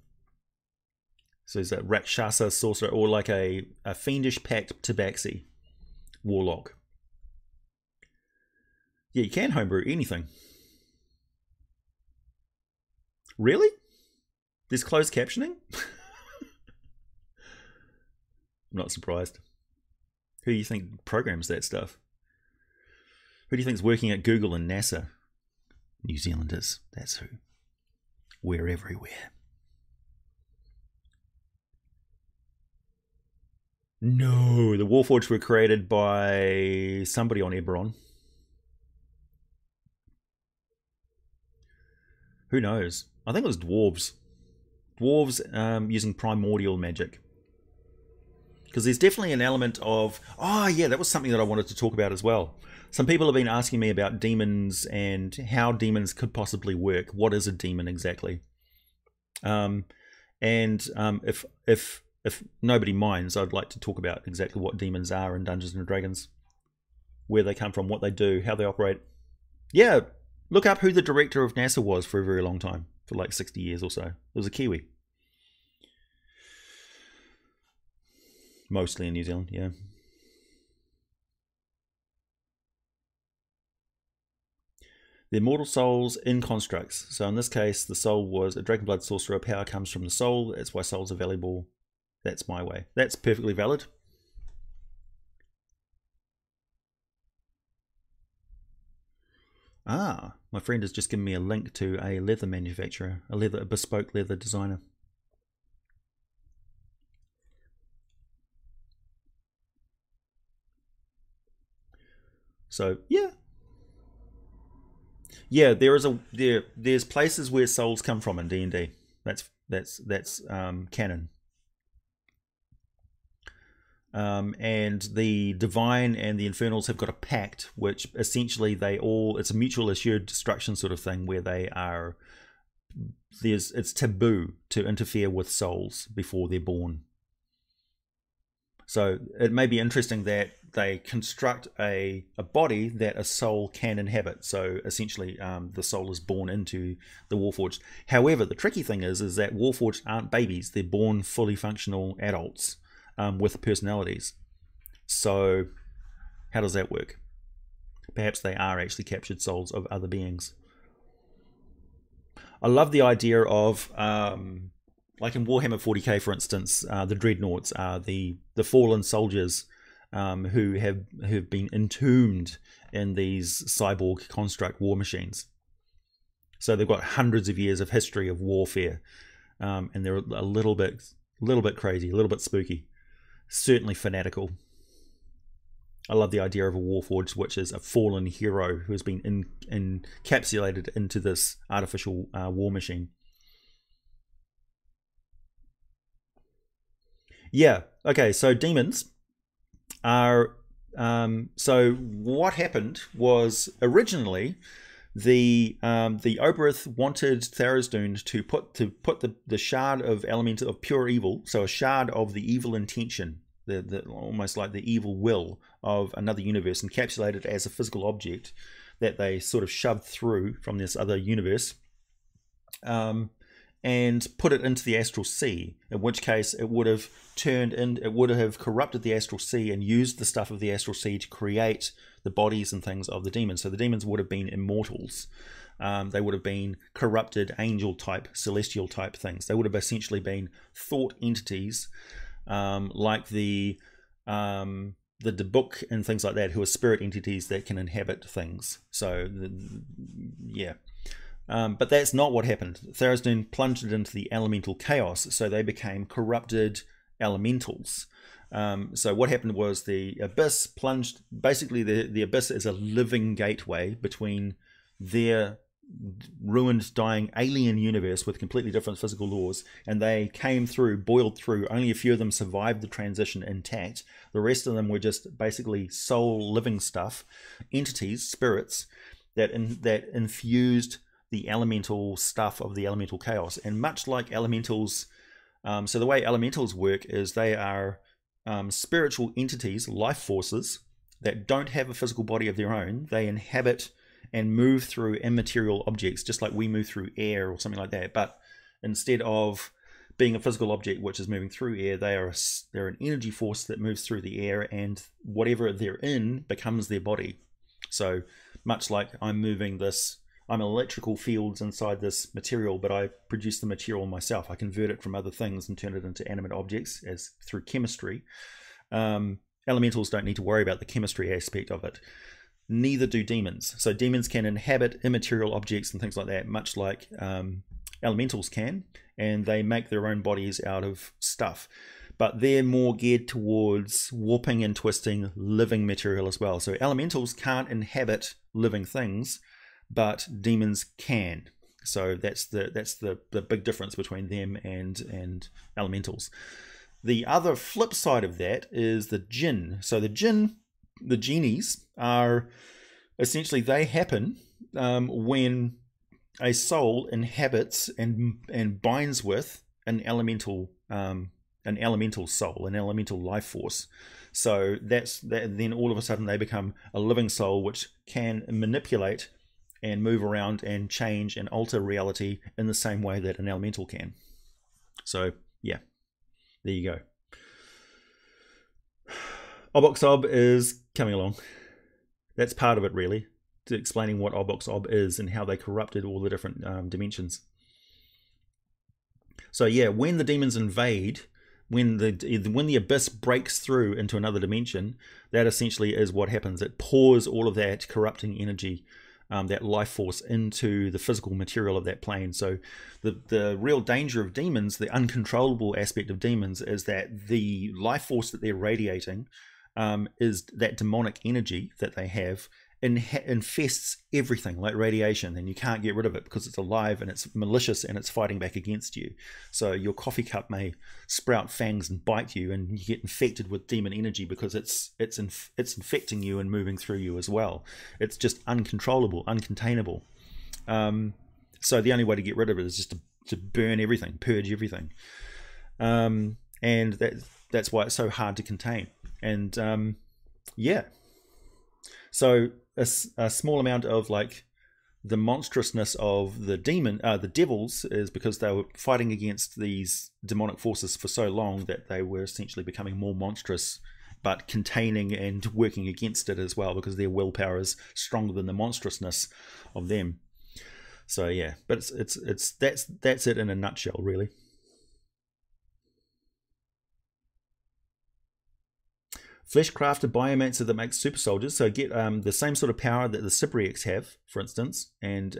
So he's a Rakshasa sorcerer, or like a fiendish pact tabaxi warlock. Yeah, you can homebrew anything. Really? There's closed captioning? I'm not surprised. Who do you think programs that stuff? Who do you think is working at Google and NASA? New Zealanders, that's who. We're everywhere. No, the Warforged were created by somebody on Eberron. Who knows? I think it was dwarves. Dwarves using primordial magic. Because there's definitely an element of, oh yeah, that was something that I wanted to talk about as well. Some people have been asking me about demons and how demons could possibly work. What is a demon exactly? If nobody minds, I'd like to talk about exactly what demons are in Dungeons and Dragons, where they come from, what they do, how they operate. Yeah, look up who the director of NASA was for a very long time, for like 60 years or so. It was a Kiwi. Mostly in New Zealand, yeah. They're mortal souls in constructs. So in this case, the soul was a Dragonblood sorcerer. Power comes from the soul. That's why souls are valuable. That's my way. That's perfectly valid. Ah, my friend has just given me a link to a leather manufacturer, a bespoke leather designer. So yeah, there's places where souls come from in D&D. That's canon. And the divine and the infernals have got a pact, which essentially it's a mutual assured destruction sort of thing, where it's taboo to interfere with souls before they're born. So it may be interesting that they construct a body that a soul can inhabit. So essentially, the soul is born into the Warforged. However, the tricky thing is that Warforged aren't babies; they're born fully functional adults with personalities. So how does that work? Perhaps they are actually captured souls of other beings. I love the idea of like in Warhammer 40k, for instance, the dreadnoughts are the fallen soldiers who have been entombed in these cyborg construct war machines. So they've got hundreds of years of history of warfare, and they're a little bit crazy, a little bit spooky, certainly fanatical. I love the idea of a Warforged, which is a fallen hero who has been encapsulated into this artificial war machine. Yeah. Okay. So demons are. So what happened was originally the Oberith wanted Tharizdun to put the shard of elemental of pure evil, so a shard of the evil intention, the almost like the evil will of another universe, encapsulated as a physical object that they sort of shoved through from this other universe. And put it into the astral sea, in which case it would have corrupted the astral sea and used the stuff of the astral sea to create the bodies and things of the demons. So the demons would have been immortals. They would have been corrupted angel type, celestial type things. They would have essentially been thought entities, like the Debuk and things like that, who are spirit entities that can inhabit things. So yeah. But that's not what happened. Tharizdun plunged into the elemental chaos, so they became corrupted elementals. So what happened was the Abyss plunged. Basically, the Abyss is a living gateway between their ruined, dying alien universe with completely different physical laws, and they came through, boiled through. Only a few of them survived the transition intact. The rest of them were just basically soul living stuff, entities, spirits that infused the elemental stuff of the elemental chaos. And much like elementals, so the way elementals work is they are spiritual entities, life forces that don't have a physical body of their own. They inhabit and move through immaterial objects, just like we move through air or something like that. But instead of being a physical object which is moving through air, they're an energy force that moves through the air, and whatever they're in becomes their body. So much like I'm electrical fields inside this material, but I produce the material myself. I convert it from other things and turn it into animate objects through chemistry. Elementals don't need to worry about the chemistry aspect of it. Neither do demons. So demons can inhabit immaterial objects and things like that, much like elementals can, and they make their own bodies out of stuff. But they're more geared towards warping and twisting living material as well. So elementals can't inhabit living things, but demons can. So that's the big difference between them and elementals. The other flip side of that is the jinn. So the jinn, the genies, are essentially, they happen when a soul inhabits and binds with an elemental soul, an elemental life force. So that's that. Then all of a sudden they become a living soul, which can manipulate and move around and change and alter reality in the same way that an elemental can. So yeah, there you go. Oboxob is coming along. That's part of it, really, to explaining what Oboxob is and how they corrupted all the different dimensions. So yeah, when the demons invade, when the abyss breaks through into another dimension, that essentially is what happens. It pours all of that corrupting energy, that life force, into the physical material of that plane. So the real danger of demons, the uncontrollable aspect of demons, is that the life force that they're radiating is that demonic energy that they have infests everything like radiation, and you can't get rid of it because it's alive and it's malicious and it's fighting back against you. So your coffee cup may sprout fangs and bite you, and you get infected with demon energy because it's infecting you and moving through you as well. It's just uncontrollable, uncontainable. So the only way to get rid of it is just to burn everything, purge everything, and that's why it's so hard to contain. And yeah, so a small amount of like the monstrousness of the devils is because they were fighting against these demonic forces for so long that they were essentially becoming more monstrous, but containing and working against it as well, because their willpower is stronger than the monstrousness of them. So yeah, but that's it in a nutshell, really. Flesh-crafted biomancer that makes super soldiers, so get the same sort of power that the Cypriacs have, for instance, and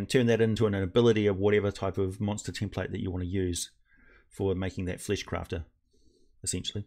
turn that into an ability of whatever type of monster template that you want to use for making that flesh crafter, essentially.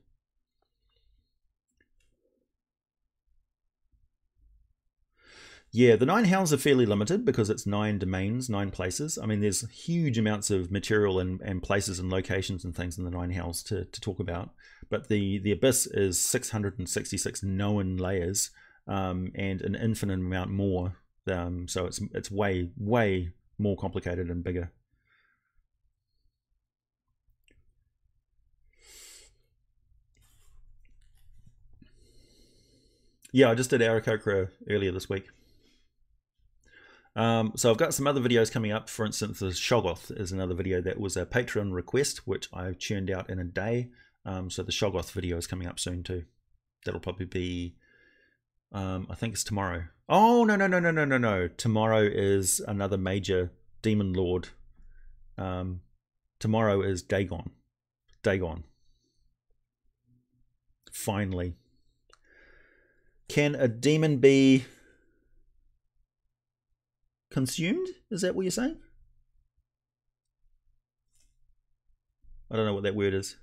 Yeah, the 9 hells are fairly limited because it's 9 domains, 9 places. I mean, there's huge amounts of material and places and locations and things in the 9 hells to talk about. But the Abyss is 666 known layers and an infinite amount more. So it's way more complicated and bigger. Yeah, I just did Aarakocra earlier this week. So I've got some other videos coming up. For instance, the Shoggoth is another video that was a Patreon request, which I churned out in a day. So the Shoggoth video is coming up soon too. That'll probably be, I think it's tomorrow. Oh, no. Tomorrow is another major demon lord. Tomorrow is Dagon. Finally. Can a demon be consumed? Is that what you're saying? I don't know what that word is.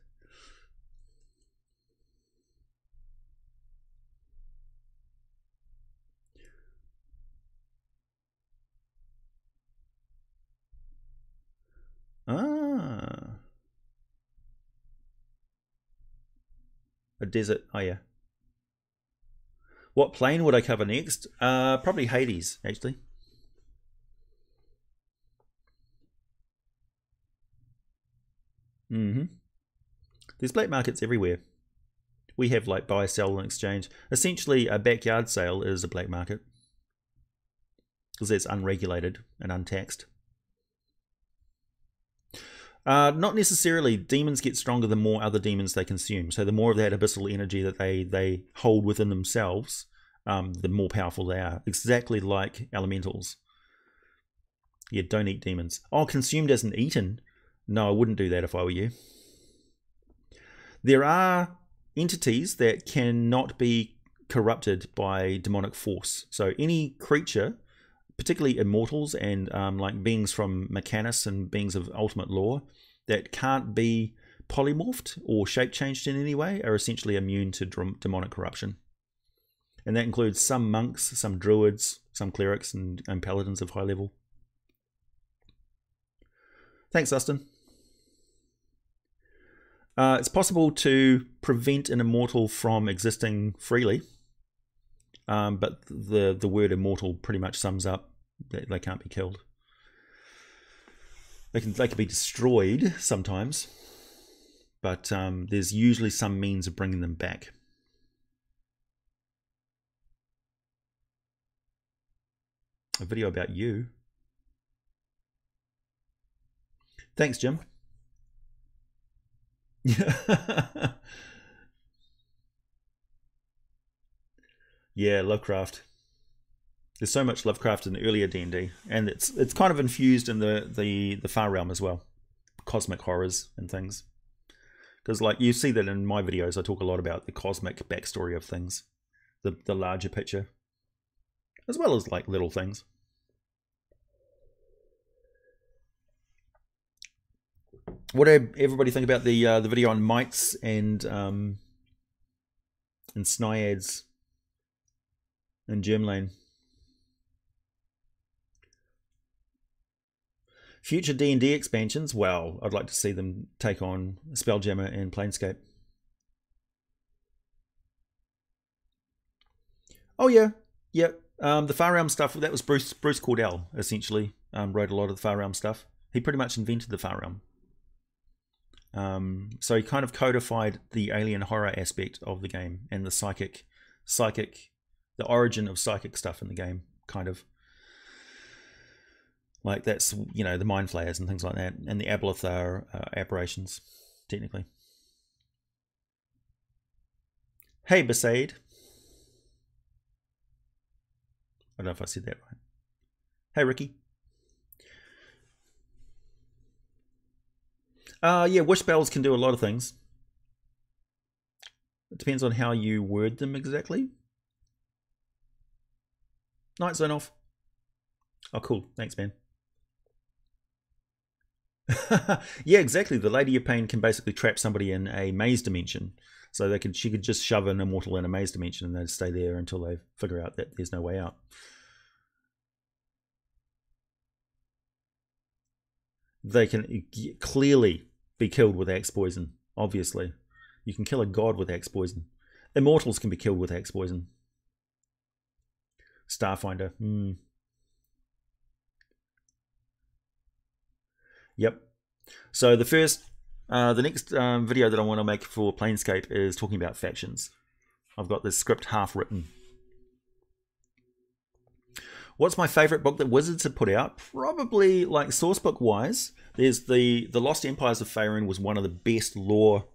Ah. A desert. Oh yeah. What plane would I cover next? Probably Hades, actually. There's black markets everywhere. We have like buy, sell, and exchange. Essentially, a backyard sale is a black market because it's unregulated and untaxed. Not necessarily. Demons get stronger the more other demons they consume. So the more of that abyssal energy that they hold within themselves, the more powerful they are. Exactly like elementals. Yeah, don't eat demons. Oh, consumed as an eaten? No, I wouldn't do that if I were you. There are entities that cannot be corrupted by demonic force. So any creature, particularly immortals and like beings from Mechanus and beings of ultimate law, that can't be polymorphed or shape changed in any way, are essentially immune to demonic corruption. And that includes some monks, some druids, some clerics, and paladins of high level. Thanks, Dustin. It's possible to prevent an immortal from existing freely, but the word immortal pretty much sums up that they can't be killed. They can be destroyed sometimes, but there's usually some means of bringing them back. A video about you. Thanks, Jim. Yeah, Lovecraft. There's so much Lovecraft in the earlier D&D, and it's kind of infused in the Far Realm as well, cosmic horrors and things. Because like you see that in my videos, I talk a lot about the cosmic backstory of things, the larger picture, as well as like little things. What did everybody think about the video on mites and snyads and germline? Future D&D expansions, well, I'd like to see them take on Spelljammer and Planescape. Oh yeah, yeah. The Far Realm stuff, that was Bruce Cordell, essentially, wrote a lot of the Far Realm stuff. He pretty much invented the Far Realm. So he kind of codified the alien horror aspect of the game and the psychic, the origin of psychic stuff in the game, kind of. Like that's, you know, the Mind Flayers and things like that, and the Aboleth are aberrations, technically. Hey, Besaid. I don't know if I said that right. Hey, Ricky. Yeah, wish spells can do a lot of things. It depends on how you word them exactly. Night zone off. Oh, cool. Thanks, man. Yeah, exactly. The Lady of Pain can basically trap somebody in a maze dimension. So she could just shove an immortal in a maze dimension and they'd stay there until they figure out that there's no way out. They can clearly be killed with axe poison, obviously. You can kill a god with axe poison. Immortals can be killed with axe poison. Starfinder. Yep. So the next video that I want to make for Planescape is talking about factions. I've got this script half written. What's my favorite book that Wizards have put out? Probably, like, sourcebook wise, there's the Lost Empires of Faerun was one of the best lore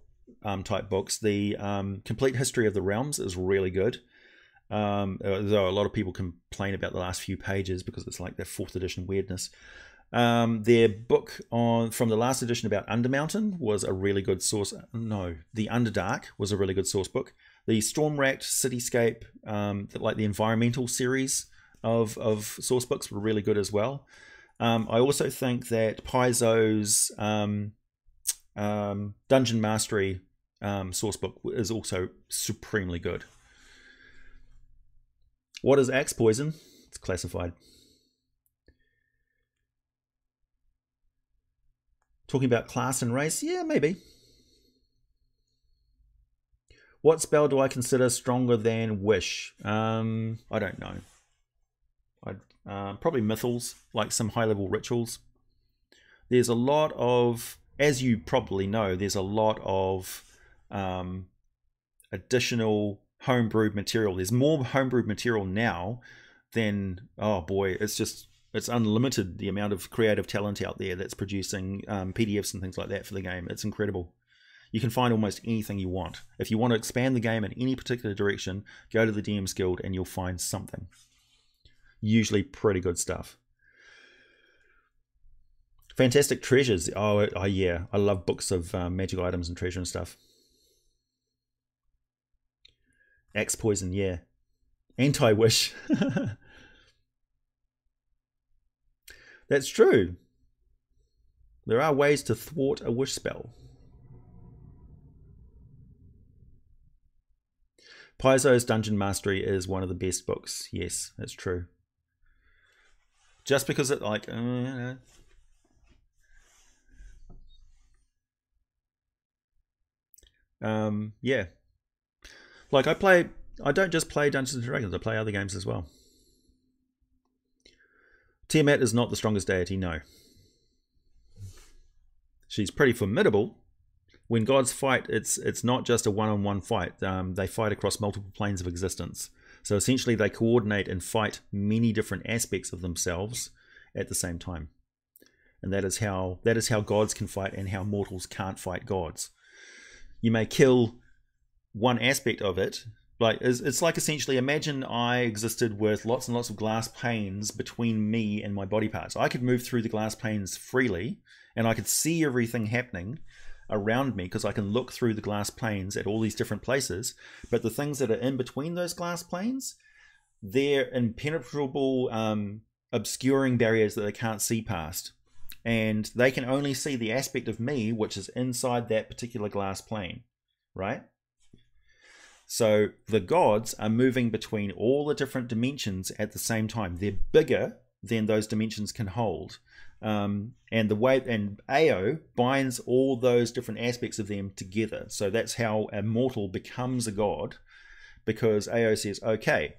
type books. The Complete History of the Realms is really good. Though a lot of people complain about the last few pages because it's like their 4th edition weirdness. Their book from the last edition about Undermountain was a really good source. No, the Underdark was a really good source book. The Stormwracked Cityscape, like the environmental series of source books were really good as well. I also think that Paizo's Dungeon Mastery source book is also supremely good. What is axe poison? It's classified. Talking about class and race? Yeah, maybe. What spell do I consider stronger than Wish? I don't know. Probably Mythals, like some high-level rituals. There's a lot of, as you probably know, there's a lot of additional homebrewed material. There's more homebrewed material now than, oh boy, it's unlimited, the amount of creative talent out there that's producing PDFs and things like that for the game. It's incredible. You can find almost anything you want. If you want to expand the game in any particular direction, go to the DM's Guild and you'll find something. Usually pretty good stuff. Fantastic treasures. Oh yeah, I love books of magic items and treasure and stuff. Axe poison, yeah. Anti-wish. That's true. There are ways to thwart a wish spell. Paizo's Dungeon Mastery is one of the best books. Yes, that's true. Just because it, like, yeah, Yeah, like I don't just play Dungeons and Dragons. I play other games as well. Tiamat is not the strongest deity, no. She's pretty formidable. When gods fight, it's not just a one-on-one fight. They fight across multiple planes of existence. So essentially, they coordinate and fight many different aspects of themselves at the same time. And that is how gods can fight and how mortals can't fight gods. You may kill one aspect of it. Like it's like essentially imagine I existed with lots and lots of glass panes between me and my body parts. I could move through the glass panes freely and I could see everything happening around me because I can look through the glass planes at all these different places. But the things that are in between those glass planes, they're impenetrable, obscuring barriers that they can't see past. And they can only see the aspect of me which is inside that particular glass plane, right? So the gods are moving between all the different dimensions at the same time. They're bigger than those dimensions can hold. And Ao binds all those different aspects of them together. So that's how a mortal becomes a god, because Ao says, okay,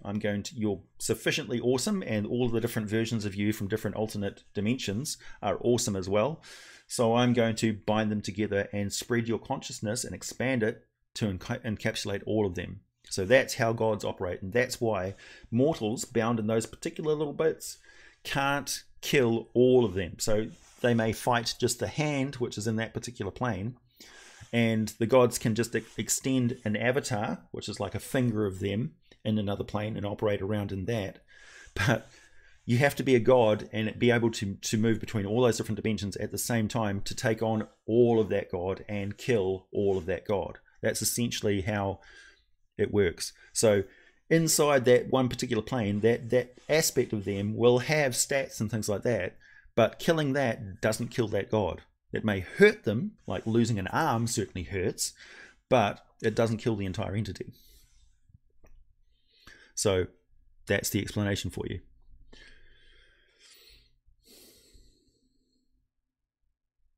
you're sufficiently awesome, and all of the different versions of you from different alternate dimensions are awesome as well. So I'm going to bind them together and spread your consciousness and expand it to encapsulate all of them. So that's how gods operate, and that's why mortals bound in those particular little bits can't kill all of them. So they may fight just the hand which is in that particular plane, and the gods can just extend an avatar, which is like a finger of them in another plane, and operate around in that. But you have to be a god and be able to move between all those different dimensions at the same time to take on all of that god and kill all of that god. That's essentially how it works. So inside that one particular plane, that aspect of them will have stats and things like that, but killing that doesn't kill that god. It may hurt them, like losing an arm certainly hurts, but it doesn't kill the entire entity. So that's the explanation for you.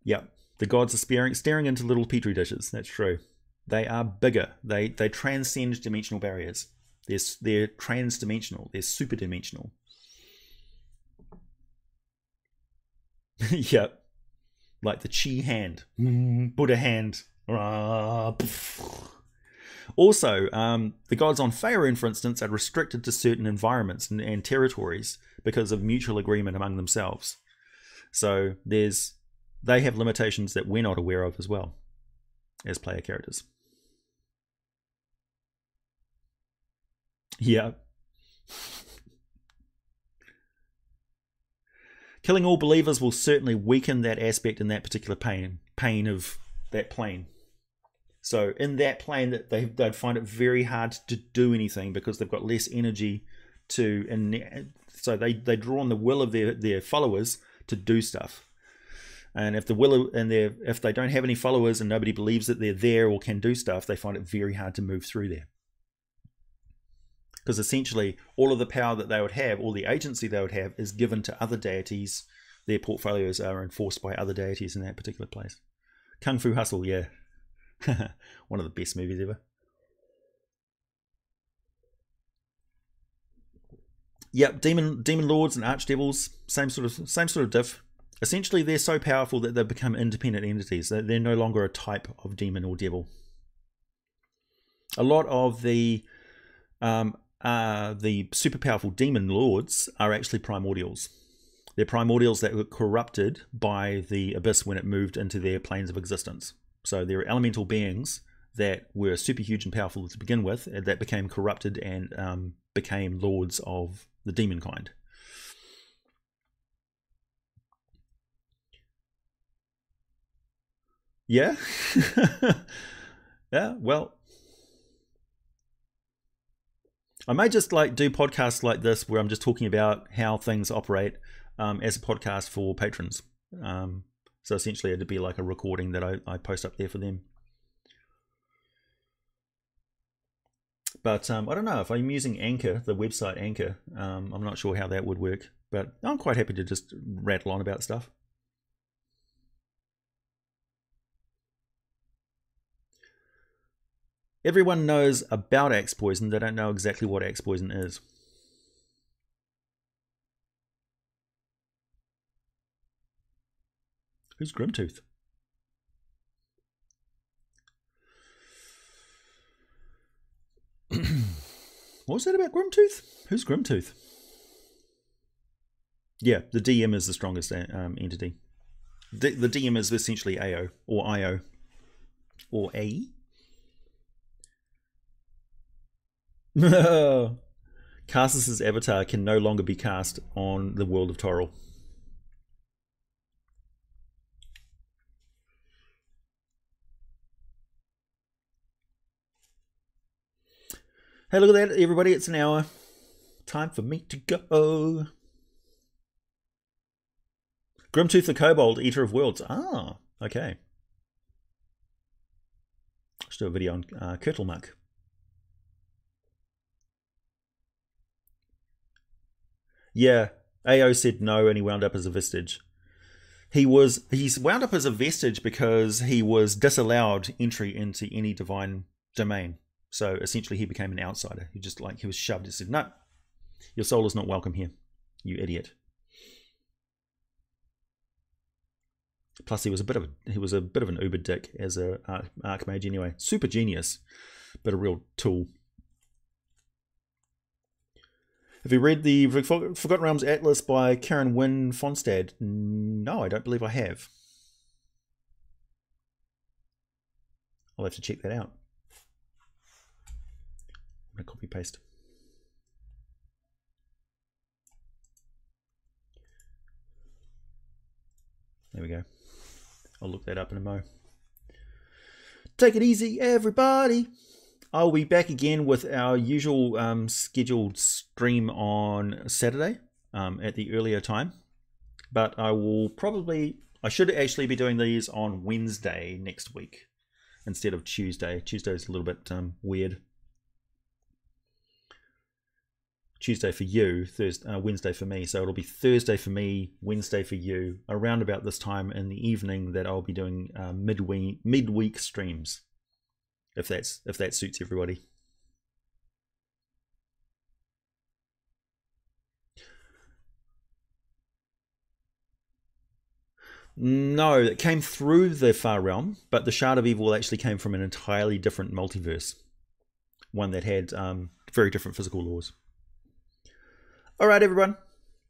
Yeah, the gods are staring into little petri dishes. That's true. They are bigger. They transcend dimensional barriers. They're trans-dimensional. They're super-dimensional. Yep. Like the Chi hand. Buddha hand. Also, the gods on Faerun, for instance, are restricted to certain environments and territories because of mutual agreement among themselves. So they have limitations that we're not aware of as well as player characters. Yeah. Killing all believers will certainly weaken that aspect in that particular pain of that plane. So in that plane, that they'd find it very hard to do anything because they've got less energy so they draw on the will of their followers to do stuff. And if if they don't have any followers and nobody believes that they're there or can do stuff, they find it very hard to move through there. Because essentially all of the power that they would have, all the agency they would have, is given to other deities. Their portfolios are enforced by other deities in that particular place. Kung Fu Hustle, yeah. One of the best movies ever. Yep, demon lords and archdevils, same sort of diff. Essentially, they're so powerful that they've become independent entities. They're no longer a type of demon or devil. A lot of the super powerful demon lords are actually primordials. They're primordials that were corrupted by the abyss when it moved into their planes of existence. So they're elemental beings that were super huge and powerful to begin with, that became corrupted and became lords of the demon kind. Yeah. Yeah, well, I may just do podcasts like this where I'm just talking about how things operate as a podcast for patrons. So essentially it'd be like a recording that I post up there for them. But I don't know, if I'm using Anchor, the website Anchor, I'm not sure how that would work. But I'm quite happy to just rattle on about stuff. Everyone knows about axe poison. They don't know exactly what axe poison is. Who's Grimtooth? What was that about Grimtooth? Who's Grimtooth? Yeah, the DM is the strongest entity. The DM is essentially AO, or IO, or AE. Castus's avatar can no longer be cast on the world of Toril. Hey, look at that, everybody. It's an hour. Time for me to go. Grimtooth the Kobold, Eater of Worlds. Ah, okay. Let's do a video on Kurtlemuck. Yeah, AO said no and he wound up as a vestige. He's wound up as a vestige because he was disallowed entry into any divine domain. So essentially he became an outsider. He was shoved. He said, no, your soul is not welcome here, you idiot. Plus he was a bit of an uber dick as a archmage anyway. Super genius, but a real tool. Have you read the Forgotten Realms Atlas by Karen Wynne Fonstad? No, I don't believe I have. I'll have to check that out. I'm going to copy paste. There we go. I'll look that up in a mo. Take it easy, everybody. I'll be back again with our usual scheduled stream on Saturday at the earlier time. But I should actually be doing these on Wednesday next week instead of Tuesday. Tuesday's a little bit weird. Tuesday for you, Wednesday for me. So it'll be Thursday for me, Wednesday for you, around about this time in the evening that I'll be doing midweek streams, if that suits everybody. No, it came through the Far Realm, but the Shard of Evil actually came from an entirely different multiverse, one that had very different physical laws. All right, everyone.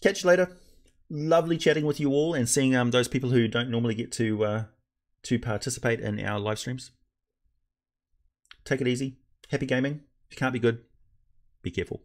Catch you later. Lovely chatting with you all and seeing those people who don't normally get to participate in our live streams. Take it easy. Happy gaming. If you can't be good, be careful.